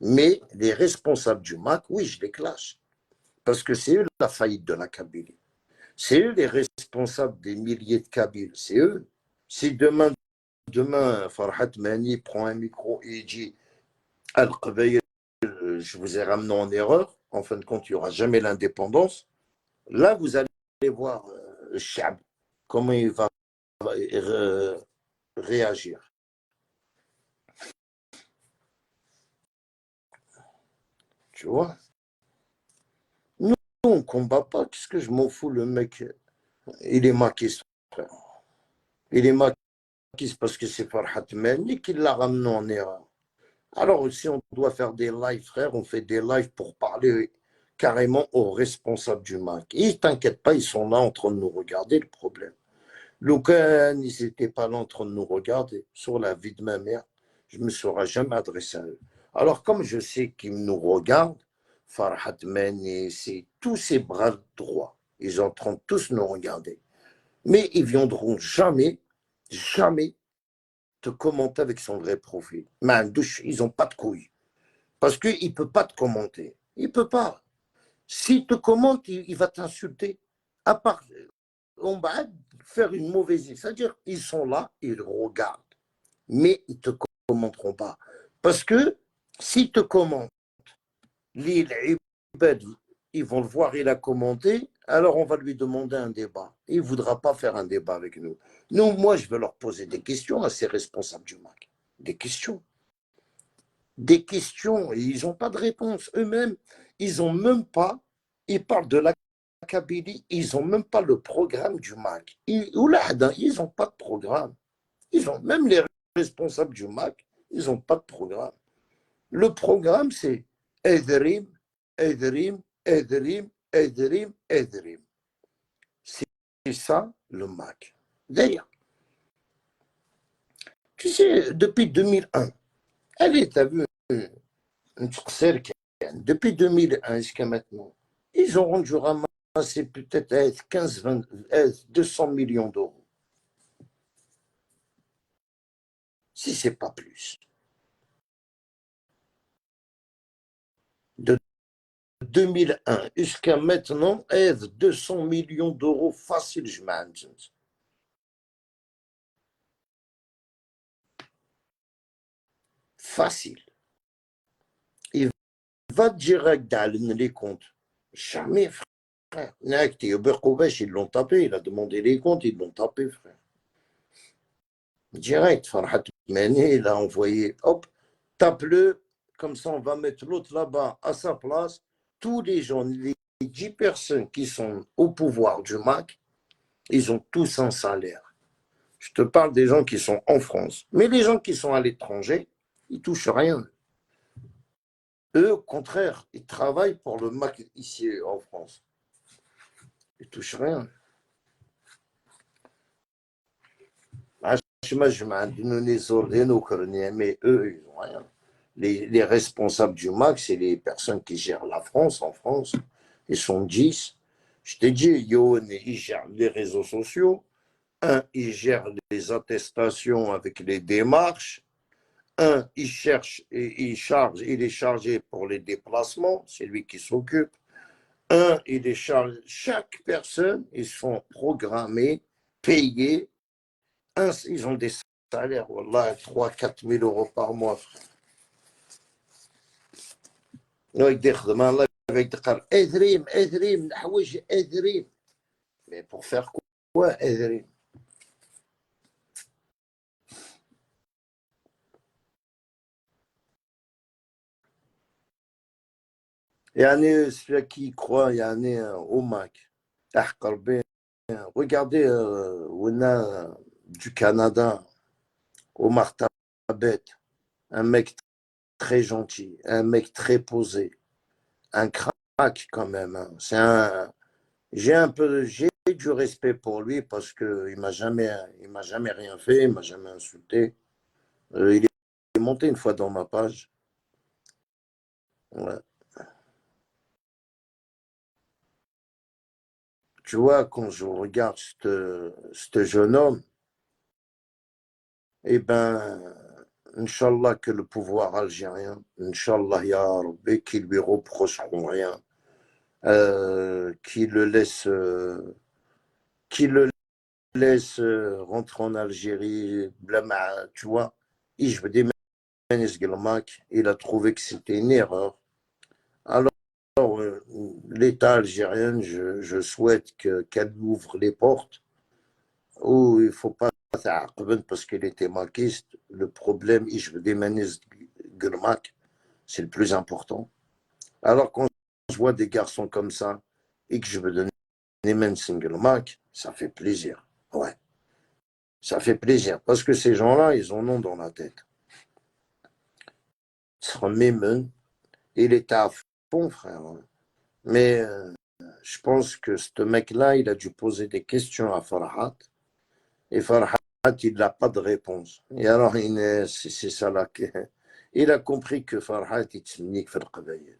Mais les responsables du Mac, oui, je les clash. Parce que c'est eux la faillite de la Kabylie. C'est eux les responsables des milliers de Kabyles. C'est eux. Si demain, Farhat Mani prend un micro et dit Al-Qabaïl, je vous ai ramené en erreur, en fin de compte, il n'y aura jamais l'indépendance. Là, vous allez voir le Chab, comment il va réagir. Tu vois? Nous, on ne combat pas. Qu'est-ce que je m'en fous, le mec? Il est maquiste, frère. Il est maquiste parce que c'est Farhat Mani qui l'a ramené en erreur. Alors, si on doit faire des lives, frère, on fait des lives pour parler carrément aux responsables du MAC. Et t'inquiète pas, ils sont là en train de nous regarder, le problème. Lucan, ils n'étaient pas là en train de nous regarder. Sur la vie de ma mère, je ne me serais jamais adressé à eux. Alors, comme je sais qu'ils nous regardent, Farhat Mani, c'est tous ces bras droits. Ils sont en train de tous nous regarder. Mais ils ne viendront jamais, jamais te commenter avec son vrai profil. Ils n'ont pas de couilles. Parce qu'il ne peut pas te commenter. Il ne peut pas. S'il te commente, il va t'insulter. À part, on va faire une mauvaise idée. C'est-à-dire, ils sont là, ils regardent. Mais ils ne te commenteront pas. Parce que s'ils te commentent, ils vont le voir, il a commenté, alors on va lui demander un débat. Il ne voudra pas faire un débat avec nous. Nous, moi, je vais leur poser des questions à ces responsables du MAC. Des questions. Des questions et ils n'ont pas de réponse. Eux-mêmes, ils n'ont même pas, ils parlent de la Kabylie, ils n'ont même pas le programme du MAC. Ils n'ont pas de programme. Même les responsables du MAC, ils n'ont pas de programme. Le programme, c'est Edrim, Edrim, Edrim, Edrim, Edrim. C'est ça le MAC. D'ailleurs, tu sais, depuis 2001, allez, tu as vu depuis 2001 jusqu'à maintenant, ils auront dû ramasser peut-être 15, 20, 200 millions d'euros. Si ce n'est pas plus. De 2001 jusqu'à maintenant, 200 millions d'euros facile, je m'imagine. Facile. Il va direct dans les comptes. Jamais, frère. Ils l'ont tapé, il a demandé les comptes, ils l'ont tapé, frère. Direct, Farhat Mani, il a envoyé, hop, tape-le, comme ça on va mettre l'autre là-bas à sa place. Tous les gens, les 10 personnes qui sont au pouvoir du MAC, ils ont tous un salaire. Je te parle des gens qui sont en France. Mais les gens qui sont à l'étranger, ils ne touchent rien. Eux, au contraire, ils travaillent pour le MAC ici en France. Ils ne touchent rien. Mais eux, ils n'ont rien. Les responsables du MAC, c'est les personnes qui gèrent la France en France. Ils sont 10. Je t'ai dit, Yoann, il gère les réseaux sociaux. Un, il gère les attestations avec les démarches. Un, il cherche et il charge, il est chargé pour les déplacements. C'est lui qui s'occupe. Un, il est chargé. Chaque personne, ils sont programmés, payés. Un, ils ont des salaires, voilà, 3 000 à 4 000 euros par mois, frère. يتقر اذريم اذريم نحوج اذريم. Mais pour faire quoi اذريم؟ يعني celui qui croit يعني au Mac. تحقر بين. Regardez on a du Canada, Omar Tabet, un mec très gentil, un mec très posé, un crack quand même. Hein. J'ai du respect pour lui parce que il m'a jamais rien fait, il m'a jamais insulté. Il est monté une fois dans ma page. Ouais. Tu vois, quand je regarde ce jeune homme, eh ben, Inch'Allah que le pouvoir algérien, Inch'Allah ya Rabbi, qui lui reprocheront rien, qui le laisse, rentrer en Algérie, tu vois. Et je veux dire, il a trouvé que c'était une erreur. Alors, l'État algérien, je souhaite qu'elle ouvre les portes où il ne faut pas parce qu'il était maquiste. Le problème, je veux dire, c'est le plus important. Alors, quand je vois des garçons comme ça et que je veux donner un single mac, ça fait plaisir. Ouais, ça fait plaisir parce que ces gens-là, ils en ont dans la tête. Il était à fond, frère. Mais je pense que ce mec-là, il a dû poser des questions à Farhat. Et Farhat, il n'a pas de réponse. Et alors, c'est ça là. Il a compris que Farhat, il se nique في القبائل.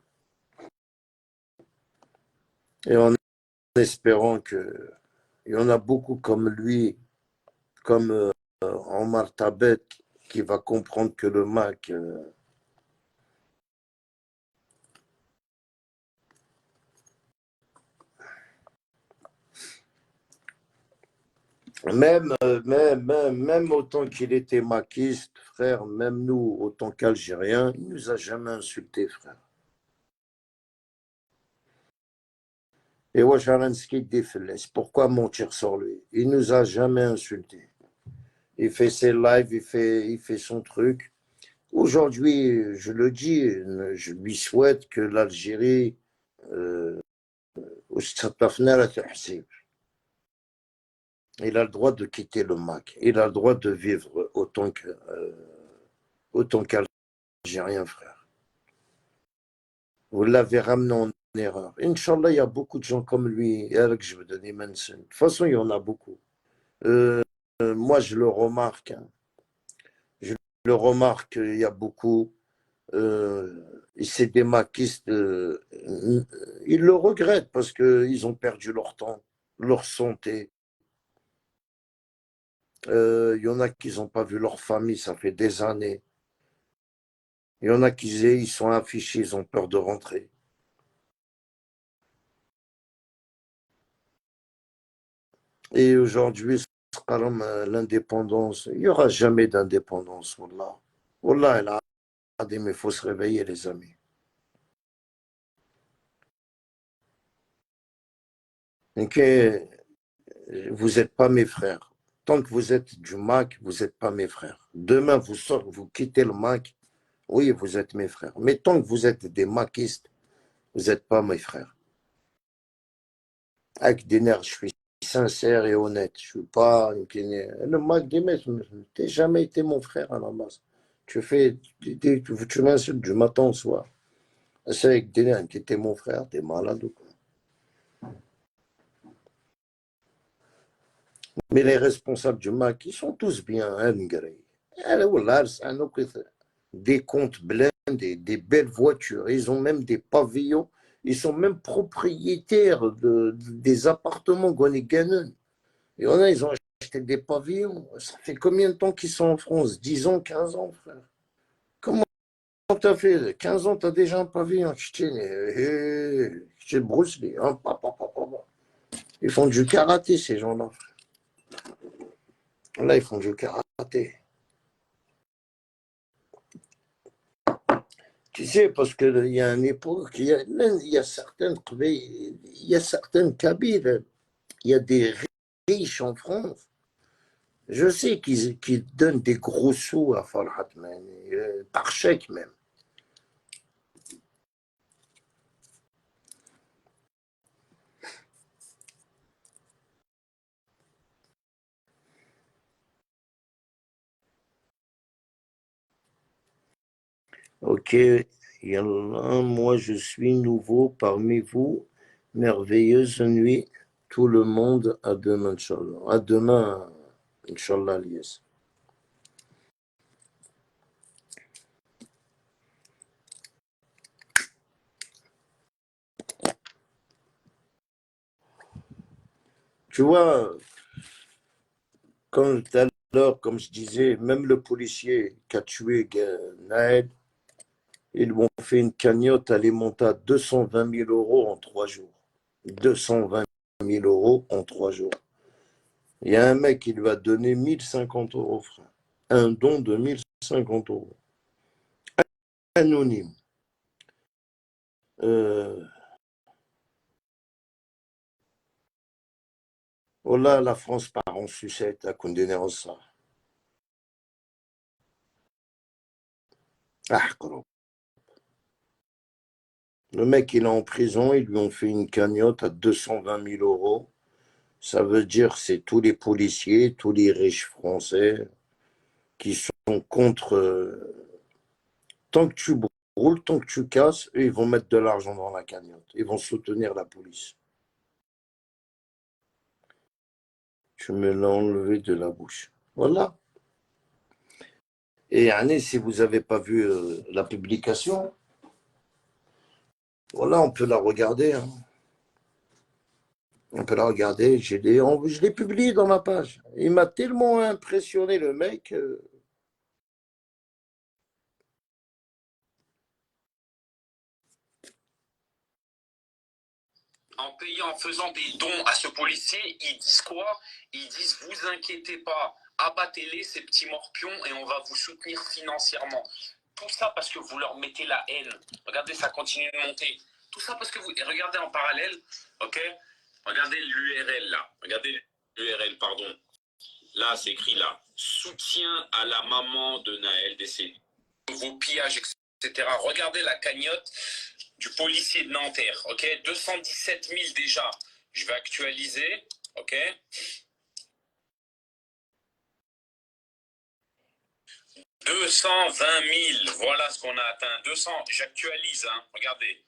Et en espérant qu'il y en a beaucoup comme lui, comme Omar Tabet, qui va comprendre que le Mac... Même autant qu'il était maquiste, frère, même nous, autant qu'Algériens, il ne nous a jamais insultés, frère. Et Wacharansky défilesse. Pourquoi mentir sur lui? Il ne nous a jamais insultés. Il fait ses lives, il fait son truc. Aujourd'hui, je le dis, je lui souhaite que l'Algérie, il a le droit de quitter le Mac. Il a le droit de vivre autant qu'Algérien, frère. Vous l'avez ramené en erreur. Inch'Allah, il y a beaucoup de gens comme lui. Je veux donner de toute façon, il y en a beaucoup. Moi, je le remarque. Hein. Je le remarque, il y a beaucoup. C'est des maquistes. Ils le regrettent parce qu'ils ont perdu leur temps, leur santé. Il y en a qui n'ont pas vu leur famille, ça fait des années. Il y en a qui ils sont affichés, ils ont peur de rentrer. Et aujourd'hui, l'indépendance, il n'y aura jamais d'indépendance. Wallah. Wallah, il faut se réveiller, les amis. Okay. Vous n'êtes pas mes frères. Tant que vous êtes du MAC, vous n'êtes pas mes frères. Demain, vous quittez le MAC, oui, vous êtes mes frères. Mais tant que vous êtes des maquistes, vous n'êtes pas mes frères. Avec des nerfs, je suis sincère et honnête. Je suis pas le MAC des mecs, tu n'as jamais été mon frère à la base. Tu m'insultes du matin au soir. C'est avec des nerfs, tu étais mon frère, tu es malade ou quoi. Mais les responsables du MAC, ils sont tous bien, hein, des comptes blindés, des belles voitures. Ils ont même des pavillons. Ils sont même propriétaires des appartements Goneganen. Et on a, ils ont acheté des pavillons. Ça fait combien de temps qu'ils sont en France? 10 ans, 15 ans, frère. Comment t'as fait? 15 ans, t'as déjà un pavillon. Chez Bruce Lee. Hein, ils font du karaté, ces gens-là. Là, ils font du karaté. Tu sais, parce qu'il y a une époque, il y a certaines Kabyles, il y a des riches en France. Je sais qu'ils donnent des gros sous à Farhat, par chèque même. Ok, Yallah, moi je suis nouveau parmi vous. Merveilleuse nuit. Tout le monde, à demain, Inch'Allah. À demain, Inch'Allah, Lies. Tu vois, comme tout à l'heure, comme je disais, même le policier qui a tué Naël, ils m'ont fait une cagnotte, elle est montée à 220 000 euros en 3 jours. 220 000 euros en 3 jours. Il y a un mec qui lui a donné 1050 euros, frère. Un don de 1050 euros. Anonyme. Euh, oh là, la France part en sucette à condamner ça. Ah, le mec, il est en prison, ils lui ont fait une cagnotte à 220 000 euros. Ça veut dire c'est tous les policiers, tous les riches français qui sont contre. Tant que tu brûles, tant que tu casses, eux, ils vont mettre de l'argent dans la cagnotte. Ils vont soutenir la police. Tu me l'as enlevé de la bouche. Voilà. Et Anne, si vous n'avez pas vu la publication, voilà, on peut la regarder. Hein. On peut la regarder. Je l'ai publié dans ma page. Il m'a tellement impressionné, le mec. En payant, en faisant des dons à ce policier, ils disent quoi? Ils disent, vous inquiétez pas, abattez-les, ces petits morpions, et on va vous soutenir financièrement. Tout ça parce que vous leur mettez la haine. Regardez, ça continue de monter. Tout ça parce que vous... Et regardez en parallèle, ok? Regardez l'URL là. Regardez l'URL, pardon. Là, c'est écrit là. Soutien à la maman de Naël décédé. Vos pillages, etc. Regardez la cagnotte du policier de Nanterre, ok? 217 000 déjà. Je vais actualiser, ok? 220 000, voilà ce qu'on a atteint. 200, j'actualise, hein, regardez.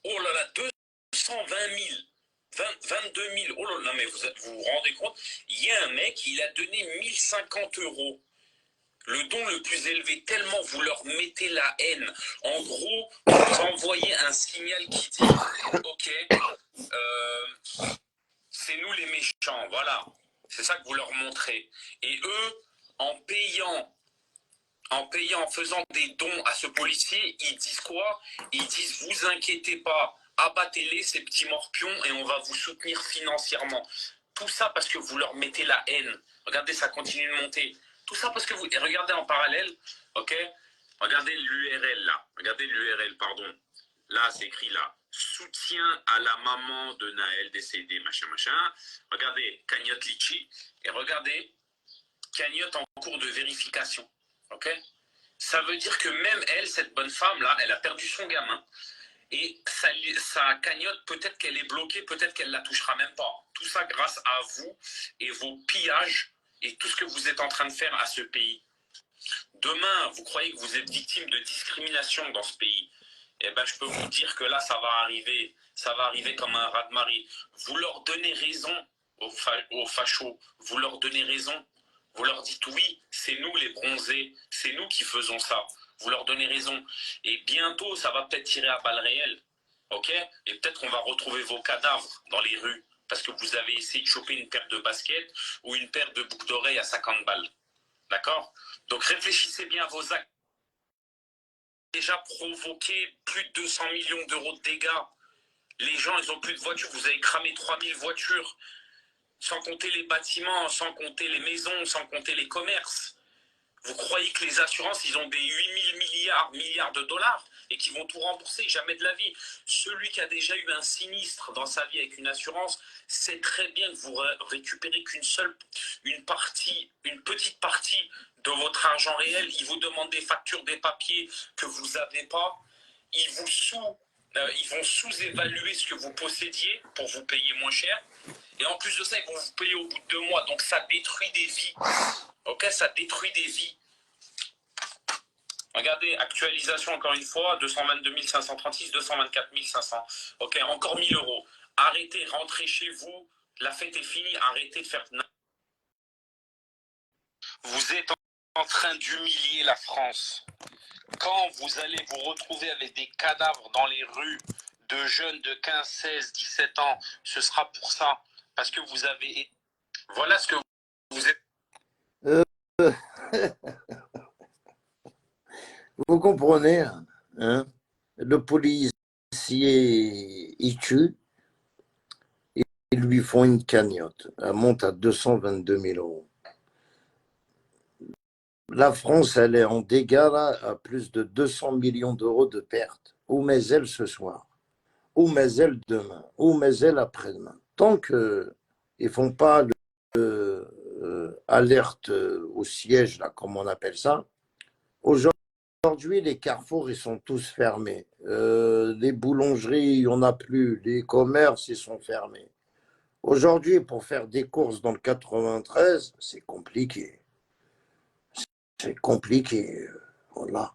Oh là là, 220 000. 22 000, oh là là, mais vous vous rendez compte? Il y a un mec, il a donné 1050 euros. Le don le plus élevé, tellement vous leur mettez la haine. En gros, vous envoyez un signal qui dit, ok, c'est nous les méchants, voilà. C'est ça que vous leur montrez. Et eux, en faisant des dons à ce policier, ils disent quoi? Ils disent, vous inquiétez pas, abattez-les, ces petits morpions, et on va vous soutenir financièrement. Tout ça parce que vous leur mettez la haine. Regardez, ça continue de monter. Tout ça parce que vous... Et regardez en parallèle, ok? Regardez l'URL là. Regardez l'URL, pardon. Là, c'est écrit là. Soutien à la maman de Naël décédé, machin, machin. Regardez, cagnotte Litchi. Et regardez, cagnotte en cours de vérification. Ok? Ça veut dire que même elle, cette bonne femme-là, elle a perdu son gamin. Et sa cagnotte, peut-être qu'elle est bloquée, peut-être qu'elle ne la touchera même pas. Tout ça grâce à vous et vos pillages et tout ce que vous êtes en train de faire à ce pays. Demain, vous croyez que vous êtes victime de discrimination dans ce pays? Eh ben, je peux vous dire que là, ça va arriver comme un raz-de-marée. Vous leur donnez raison aux fachos, vous leur donnez raison. Vous leur dites oui, c'est nous les bronzés, c'est nous qui faisons ça. Vous leur donnez raison. Et bientôt, ça va peut-être tirer à balles réelles. Ok? Et peut-être qu'on va retrouver vos cadavres dans les rues parce que vous avez essayé de choper une paire de baskets ou une paire de boucles d'oreilles à 50 balles. D'accord? Donc réfléchissez bien à vos actes. Déjà provoqué plus de 200 millions d'euros de dégâts. Les gens, ils n'ont plus de voitures. Vous avez cramé 3000 voitures. Sans compter les bâtiments, sans compter les maisons, sans compter les commerces. Vous croyez que les assurances, ils ont des 8000 milliards de dollars et qu'ils vont tout rembourser? Jamais de la vie. Celui qui a déjà eu un sinistre dans sa vie avec une assurance sait très bien que vous récupérez une petite partie de votre argent réel. Ils vous demandent des factures, des papiers que vous n'avez pas. Ils vont sous-évaluer ce que vous possédiez pour vous payer moins cher. Et en plus de ça, ils vont vous payer au bout de 2 mois. Donc ça détruit des vies. Ok, ça détruit des vies. Regardez, actualisation encore une fois, 222 536, 224 500. Ok, encore 1000 euros. Arrêtez, rentrez chez vous. La fête est finie, arrêtez de faire... Vous êtes en train d'humilier la France. Quand vous allez vous retrouver avec des cadavres dans les rues de jeunes de 15, 16, 17 ans, ce sera pour ça. Parce que vous avez... Voilà ce que vous êtes... Vous comprenez, hein? Le policier, il tue, ils lui font une cagnotte. Elle monte à 222 000 euros. La France, elle est en dégâts là, à plus de 200 millions d'euros de pertes. Où met elle ce soir? Où met elle demain? Où met elle après-demain? Tant qu'ils ne font pas alerte au siège, là, comme on appelle ça, aujourd'hui, les carrefours, ils sont tous fermés. Les boulangeries, il n'y en a plus. Les commerces, ils sont fermés. Aujourd'hui, pour faire des courses dans le 93, c'est compliqué. C'est compliqué. Voilà.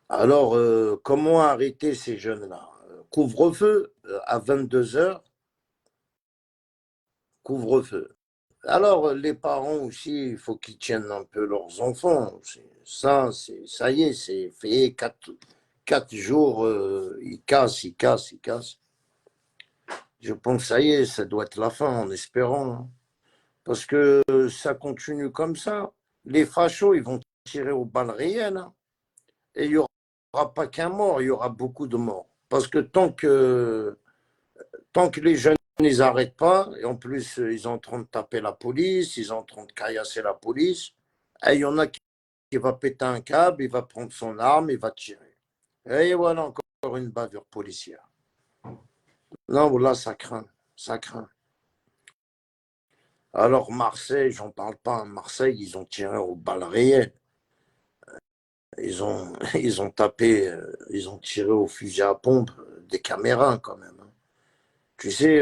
Alors, comment arrêter ces jeunes-là? Couvre-feu à 22 heures, couvre-feu. Alors, les parents aussi, il faut qu'ils tiennent un peu leurs enfants. Ça y est, c'est fait 4 jours, ils cassent, ils cassent, ils cassent. Je pense que ça y est, ça doit être la fin, en espérant, hein. Parce que ça continue comme ça. Les fachos, ils vont tirer aux balles réelles, hein. Et il n'y aura pas qu'un mort, il y aura beaucoup de morts. Parce que tant que les jeunes ils n'arrêtent pas, et en plus ils sont en train de taper la police, ils sont en train de caillasser la police, et il y en a qui va péter un câble, il va prendre son arme, il va tirer. Et voilà encore une bavure policière. Non, là, ça craint, ça craint. Alors Marseille, j'en parle pas. Marseille, ils ont tiré aux balles réelles. Ils ont tapé, ils ont tiré au fusil à pompe des caméras quand même, hein. Tu sais,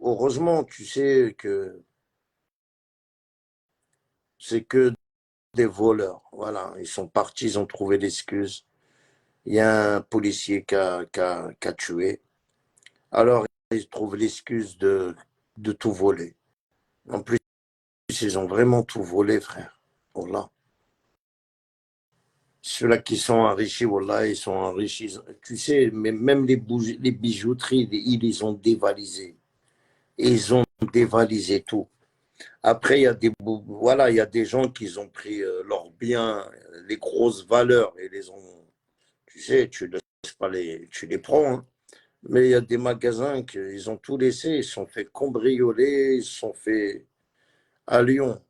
heureusement, tu sais que c'est que des voleurs. Voilà, ils sont partis, ils ont trouvé l'excuse. Il y a un policier qui a tué. Alors, ils trouvent l'excuse de tout voler. En plus, ils ont vraiment tout volé, frère. Voilà. Ceux-là qui sont enrichis, voilà, ils sont enrichis. Tu sais, mais même les bijouteries, ils les ont dévalisées. Ils ont dévalisé tout. Après, voilà, il y a des gens qui ont pris leurs biens, les grosses valeurs, et les ont, tu sais, tu ne laisses pas tu les prends, hein. Mais il y a des magasins qu'ils ont tout laissé, ils se sont fait cambrioler, ils se sont fait à Lyon.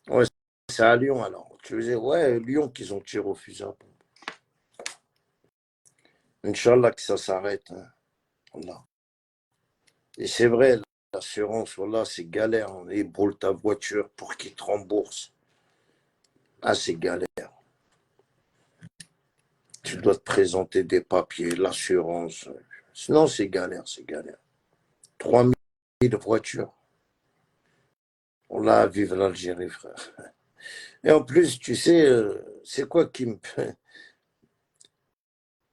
Ouais, c'est à Lyon alors. Tu disais, ouais, Lyon qu'ils ont tiré au fusil à pompe. Inch'Allah que ça s'arrête, hein. Voilà. Et c'est vrai, l'assurance, voilà, c'est galère, hein. Ils brûlent ta voiture pour qu'ils te remboursent. Ah, c'est galère. Tu dois te présenter des papiers, l'assurance. Sinon, c'est galère, c'est galère. 3000 voitures. On l'a vive l'Algérie, frère. Et en plus, tu sais, c'est quoi qui me...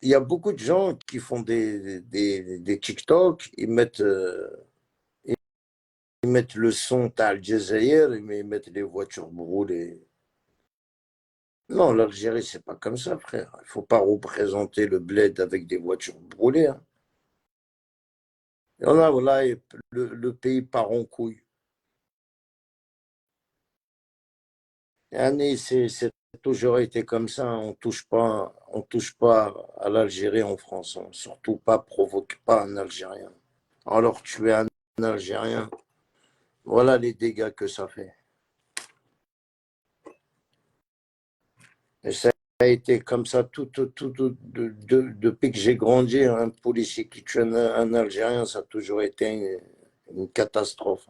Il y a beaucoup de gens qui font des TikTok, ils mettent le son Al Jazeera, mais ils mettent les voitures brûlées. Non, l'Algérie, c'est pas comme ça, frère. Il faut pas représenter le bled avec des voitures brûlées, hein. Et on a, voilà, et le pays part en couille. Annie, c'est toujours été comme ça, hein. On touche pas à l'Algérie en France, hein. Surtout pas, provoque pas un Algérien. Alors tu es un Algérien, voilà les dégâts que ça fait. Et ça a été comme ça depuis que j'ai grandi. Un policier qui tue un Algérien, ça a toujours été une catastrophe.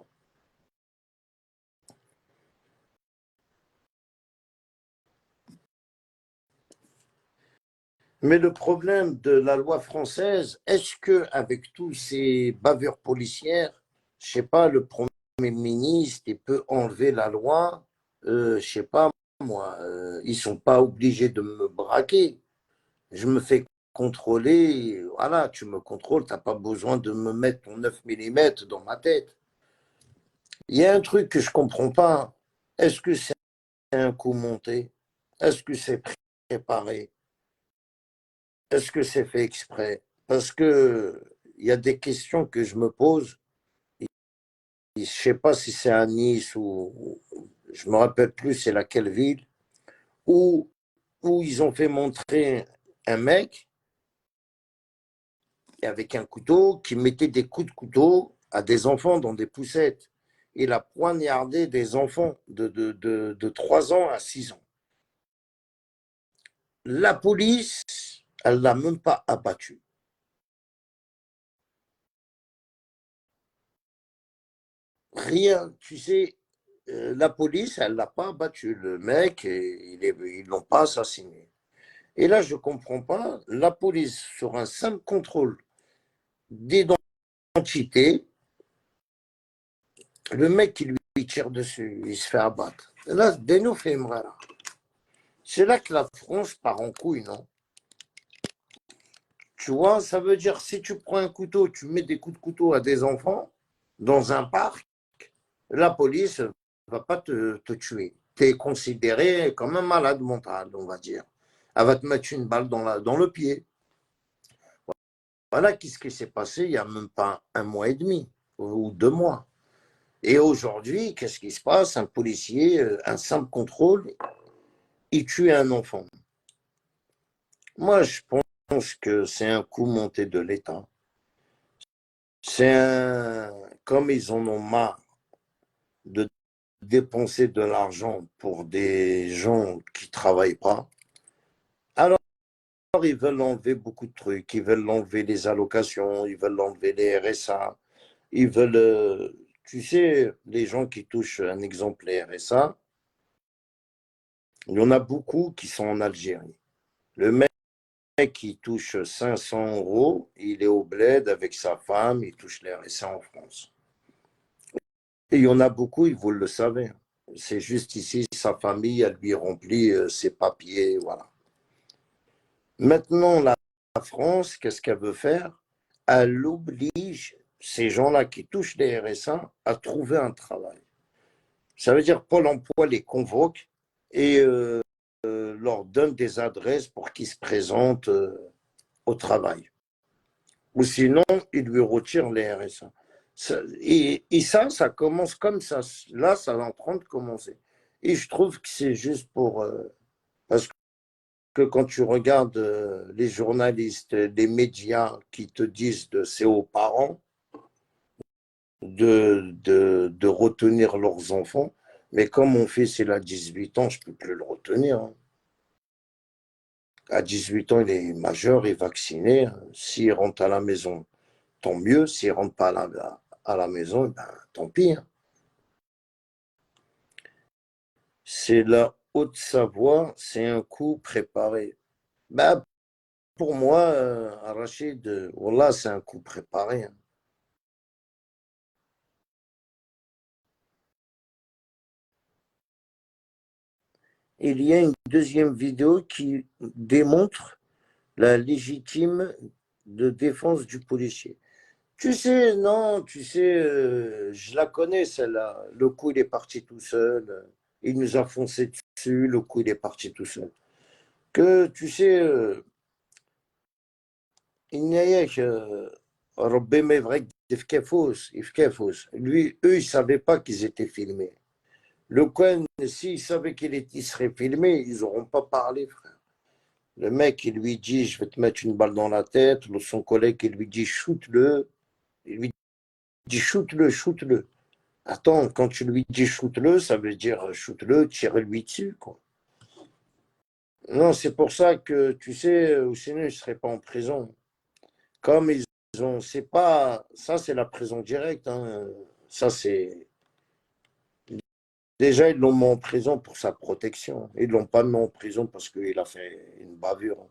Mais le problème de la loi française, est-ce que avec tous ces bavures policières, je sais pas, le Premier ministre, il peut enlever la loi, je sais pas moi, ils sont pas obligés de me braquer. Je me fais contrôler, voilà, tu me contrôles, tu n'as pas besoin de me mettre ton 9 mm dans ma tête. Il y a un truc que je comprends pas. Est-ce que c'est un coup monté? Est-ce que c'est préparé? Est-ce que c'est fait exprès? Parce que il y a des questions que je me pose. Je ne sais pas si c'est à Nice ou je me rappelle plus c'est laquelle ville où, où ils ont fait montrer un mec avec un couteau qui mettait des coups de couteau à des enfants dans des poussettes. Il a poignardé des enfants de 3 ans à 6 ans. La police, elle ne l'a même pas abattu. Rien, tu sais, la police, elle ne l'a pas abattu. Le mec, ils ne l'ont pas assassiné. Et là, je ne comprends pas, la police, sur un simple contrôle d'identité, le mec qui lui tire dessus, il se fait abattre. Là, Deno fait là. C'est là que la France part en couille, non? Tu vois, ça veut dire si tu prends un couteau, tu mets des coups de couteau à des enfants dans un parc, la police ne va pas te tuer. Tu es considéré comme un malade mental, on va dire. Elle va te mettre une balle dans le pied. Voilà ce qui s'est passé il n'y a même pas un mois et demi ou 2 mois. Et aujourd'hui, qu'est-ce qui se passe? Un policier, un simple contrôle, il tue un enfant. Moi, je pense que c'est un coup monté de l'État. C'est un. Comme ils en ont marre de dépenser de l'argent pour des gens qui ne travaillent pas, alors ils veulent enlever beaucoup de trucs. Ils veulent enlever les allocations, ils veulent enlever les RSA, ils veulent. Tu sais, les gens qui touchent, un exemple, les RSA, il y en a beaucoup qui sont en Algérie. Le mec qui touche 500 euros, il est au bled avec sa femme, il touche les RSA en France. Et il y en a beaucoup, vous le savez. C'est juste ici, sa famille, elle lui remplit ses papiers, voilà. Maintenant, la France, qu'est-ce qu'elle veut faire? Elle oblige ces gens-là qui touchent les RSA à trouver un travail. Ça veut dire Pôle emploi les convoque et leur donne des adresses pour qu'ils se présentent au travail. Ou sinon, ils lui retirent les RSA. Et ça commence comme ça. Là, ça est en train de commencer. Et je trouve que c'est juste pour. Parce que quand tu regardes les journalistes, les médias qui te disent de c'est aux parents de retenir leurs enfants, mais comme mon fils il a 18 ans, je ne peux plus le retenir. Hein. À 18 ans, il est majeur et vacciné. S'il rentre à la maison, tant mieux. S'il ne rentre pas à la maison, ben, tant pis. Hein. C'est la Haute-Savoie, c'est un coup préparé. Ben, pour moi, Rachid, voilà, c'est un coup préparé. Hein. Il y a une deuxième vidéo qui démontre la légitime de défense du policier. Tu sais, non, tu sais, je la connais celle-là. Le coup, il est parti tout seul. Il nous a foncé dessus. Le coup, il est parti tout seul. Que tu sais, il n'y a que Robbe Mevrek Ifkefos. Lui, eux, ils ne savaient pas qu'ils étaient filmés. Le Cohen, s'ils savaient qu'il serait filmé, ils n'auront pas parlé, frère. Le mec, il lui dit, je vais te mettre une balle dans la tête. Son collègue, il lui dit, shoot-le. Il lui dit, shoot-le, shoot-le. Attends, quand tu lui dis shoot-le, ça veut dire shoot-le, tire-lui dessus, quoi. Non, c'est pour ça que, tu sais, ou sinon, ils ne seraient pas en prison. Comme ils ont, c'est pas, ça c'est la prison directe, hein. Ça c'est, déjà ils l'ont mis en prison pour sa protection. Ils l'ont pas mis en prison parce qu'il a fait une bavure.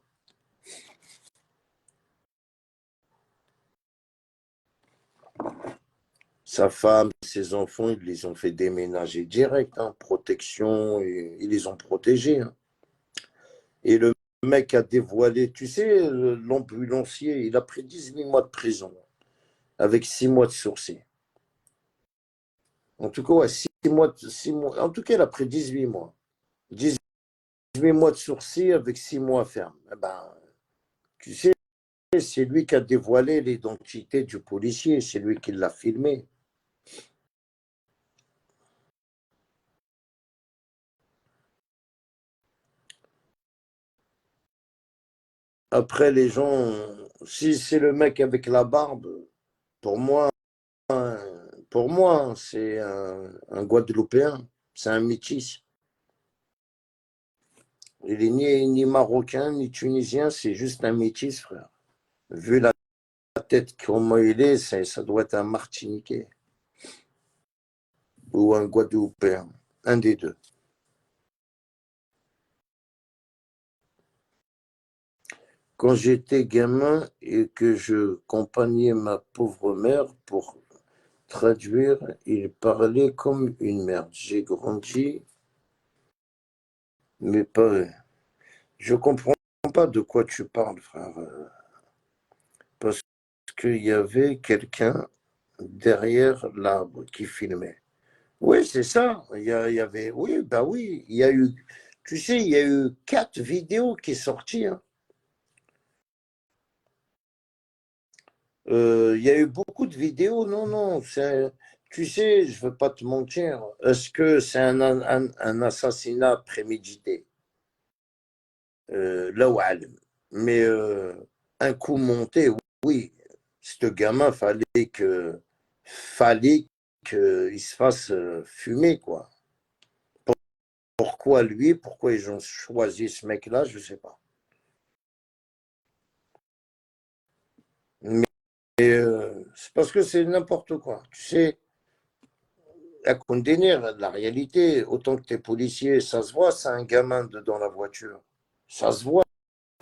Sa femme, ses enfants, ils les ont fait déménager direct, hein, protection, et ils les ont protégés, hein. Et le mec a dévoilé, tu sais, l'ambulancier, il a pris 18 mois de prison, avec 6 mois de sursis. En tout cas, ouais, 6 mois. En tout cas, il a pris 18 mois. 18 mois de sursis avec 6 mois ferme. Eh ben, tu sais, c'est lui qui a dévoilé l'identité du policier, c'est lui qui l'a filmé. Après, les gens, si c'est le mec avec la barbe, pour moi, c'est un Guadeloupéen, c'est un métis. Il est ni marocain, ni tunisien, c'est juste un métis, frère. Vu la tête comment il est, ça doit être un Martiniquais ou un Guadeloupéen, un des deux. Quand j'étais gamin et que je accompagnais ma pauvre mère pour traduire, il parlait comme une merde. J'ai grandi, mais pas. Je comprends pas de quoi tu parles, frère. Parce qu'il y avait quelqu'un derrière l'arbre qui filmait. Oui, c'est ça. Il y avait. Oui, bah oui. Il y a eu. Tu sais, il y a eu 4 vidéos qui sont sorties, hein. Il y a eu beaucoup de vidéos. Non, non. Tu sais, je ne veux pas te mentir. Est-ce que c'est un assassinat prémédité? Là où mais un coup monté, oui. Ce gamin, fallait qu'il se fasse fumer, quoi. Pourquoi lui? Pourquoi ils ont choisi ce mec-là? Je ne sais pas. Mais c'est parce que c'est n'importe quoi. Tu sais, à condamner la réalité, autant que tu es policier, ça se voit, c'est un gamin dans la voiture. Ça se voit,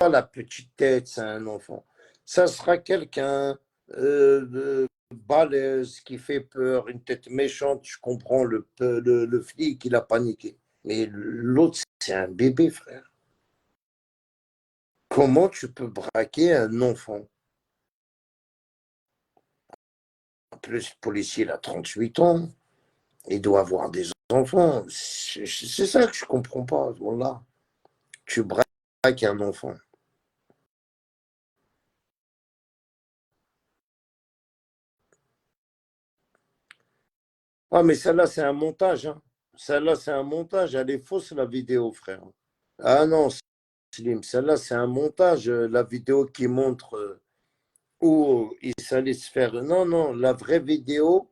la petite tête, c'est un enfant. Ça sera quelqu'un de balèze qui fait peur, une tête méchante. Je comprends le flic, il a paniqué. Mais l'autre, c'est un bébé, frère. Comment tu peux braquer un enfant? En plus, le policier, il a 38 ans. Il doit avoir des enfants. C'est ça que je comprends pas. Voilà. Tu braques un enfant. Ah, mais celle-là, c'est un montage, hein. Celle-là, c'est un montage. Elle est fausse, la vidéo, frère. Ah non, Slim, celle-là, c'est un montage. La vidéo qui montre où il s'allait se faire. Non, non, la vraie vidéo,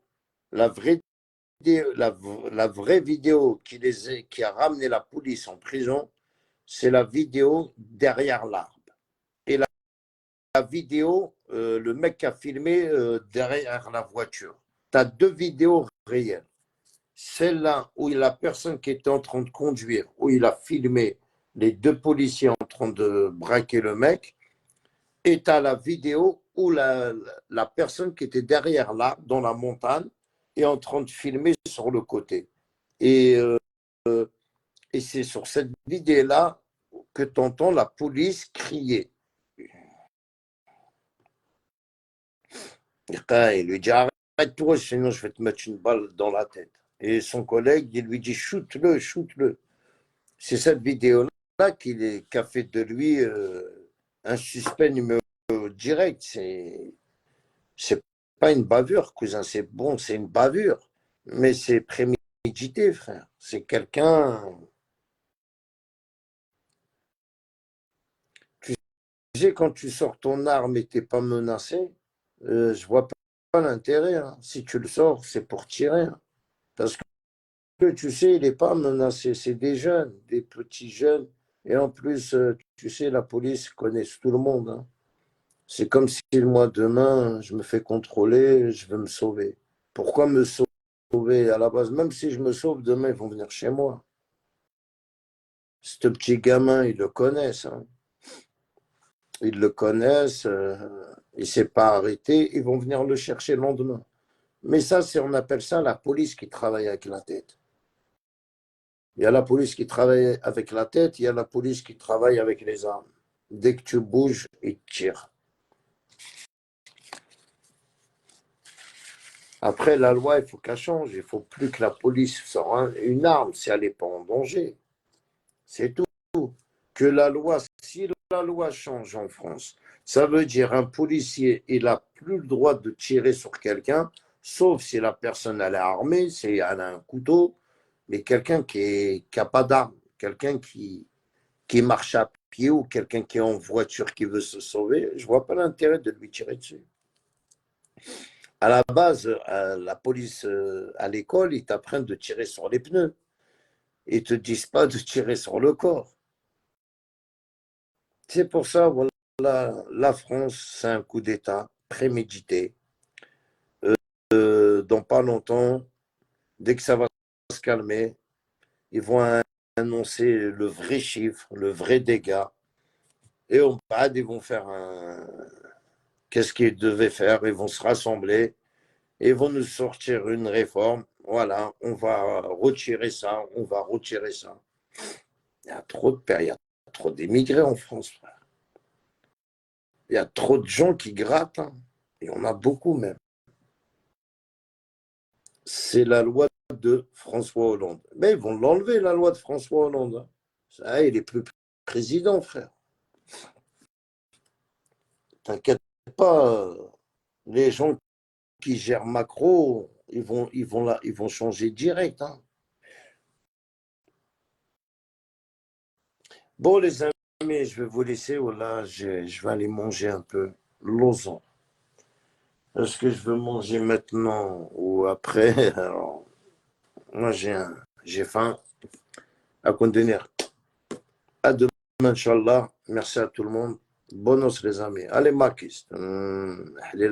la vraie, la vraie vidéo qui a ramené la police en prison, c'est la vidéo derrière l'arbre. Et la vidéo, le mec qui a filmé derrière la voiture. Tu as 2 vidéos réelles. Celle-là où la personne qui était en train de conduire, où il a filmé les 2 policiers en train de braquer le mec, et tu as la vidéo où la personne qui était derrière là, dans la montagne, est en train de filmer sur le côté. Et, euh, et c'est sur cette vidéo-là que tu entends la police crier. Il lui dit arrête-toi, sinon je vais te mettre une balle dans la tête. Et son collègue, il lui dit shoot-le, shoot-le. C'est cette vidéo-là qui a fait de lui un suspect numéro direct. C'est pas une bavure, cousin, c'est bon, c'est une bavure. Mais c'est prémédité, frère. C'est quelqu'un. Tu sais, quand tu sors ton arme et t'es pas menacé, je vois pas l'intérêt, hein. Si tu le sors, c'est pour tirer, hein. Parce que tu sais, il n'est pas menacé. C'est des jeunes, des petits jeunes. Et en plus, tu sais, la police connaît tout le monde, hein. C'est comme si moi, demain, je me fais contrôler, je veux me sauver. Pourquoi me sauver à la base? Même si je me sauve, demain, ils vont venir chez moi. Ce petit gamin, ils le connaissent, hein. Ils le connaissent, il ne s'est pas arrêté, ils vont venir le chercher le lendemain. Mais ça, on appelle ça la police qui travaille avec la tête. Il y a la police qui travaille avec la tête, il y a la police qui travaille avec les armes. Dès que tu bouges, ils te tirent. Après, la loi, il faut qu'elle change. Il ne faut plus que la police sorte une arme si elle n'est pas en danger. C'est tout. Que la loi, si la loi change en France, ça veut dire un policier, il n'a plus le droit de tirer sur quelqu'un, sauf si la personne elle est armée, si elle a un couteau, mais quelqu'un qui n'a pas d'arme, quelqu'un qui marche à pied ou quelqu'un qui est en voiture qui veut se sauver, je ne vois pas l'intérêt de lui tirer dessus. À la base, la police à l'école, ils t'apprennent de tirer sur les pneus. Ils ne te disent pas de tirer sur le corps. C'est pour ça, voilà, la France, c'est un coup d'État prémédité. Dans pas longtemps, dès que ça va se calmer, ils vont annoncer le vrai chiffre, le vrai dégât. Et au BAD, ils vont faire qu'est-ce qu'ils devaient faire. Ils vont se rassembler et ils vont nous sortir une réforme. Voilà, on va retirer ça, on va retirer ça. Il y a trop de il y a trop d'émigrés en France, frère. Il y a trop de gens qui grattent, hein. Et on a beaucoup même. C'est la loi de François Hollande. Mais ils vont l'enlever, la loi de François Hollande, hein. Ça, il est plus président, frère. T'inquiète pas, les gens qui gèrent Macron, ils vont changer direct, hein. Bon, les amis, je vais vous laisser. Voilà, je vais aller manger un peu. Lausanne. Est-ce que je veux manger maintenant ou après? Alors, moi, j'ai faim. À contenir. À demain, Inch'Allah. Merci à tout le monde. Bonne nuit, les amis. Allez, Marquis. Allez,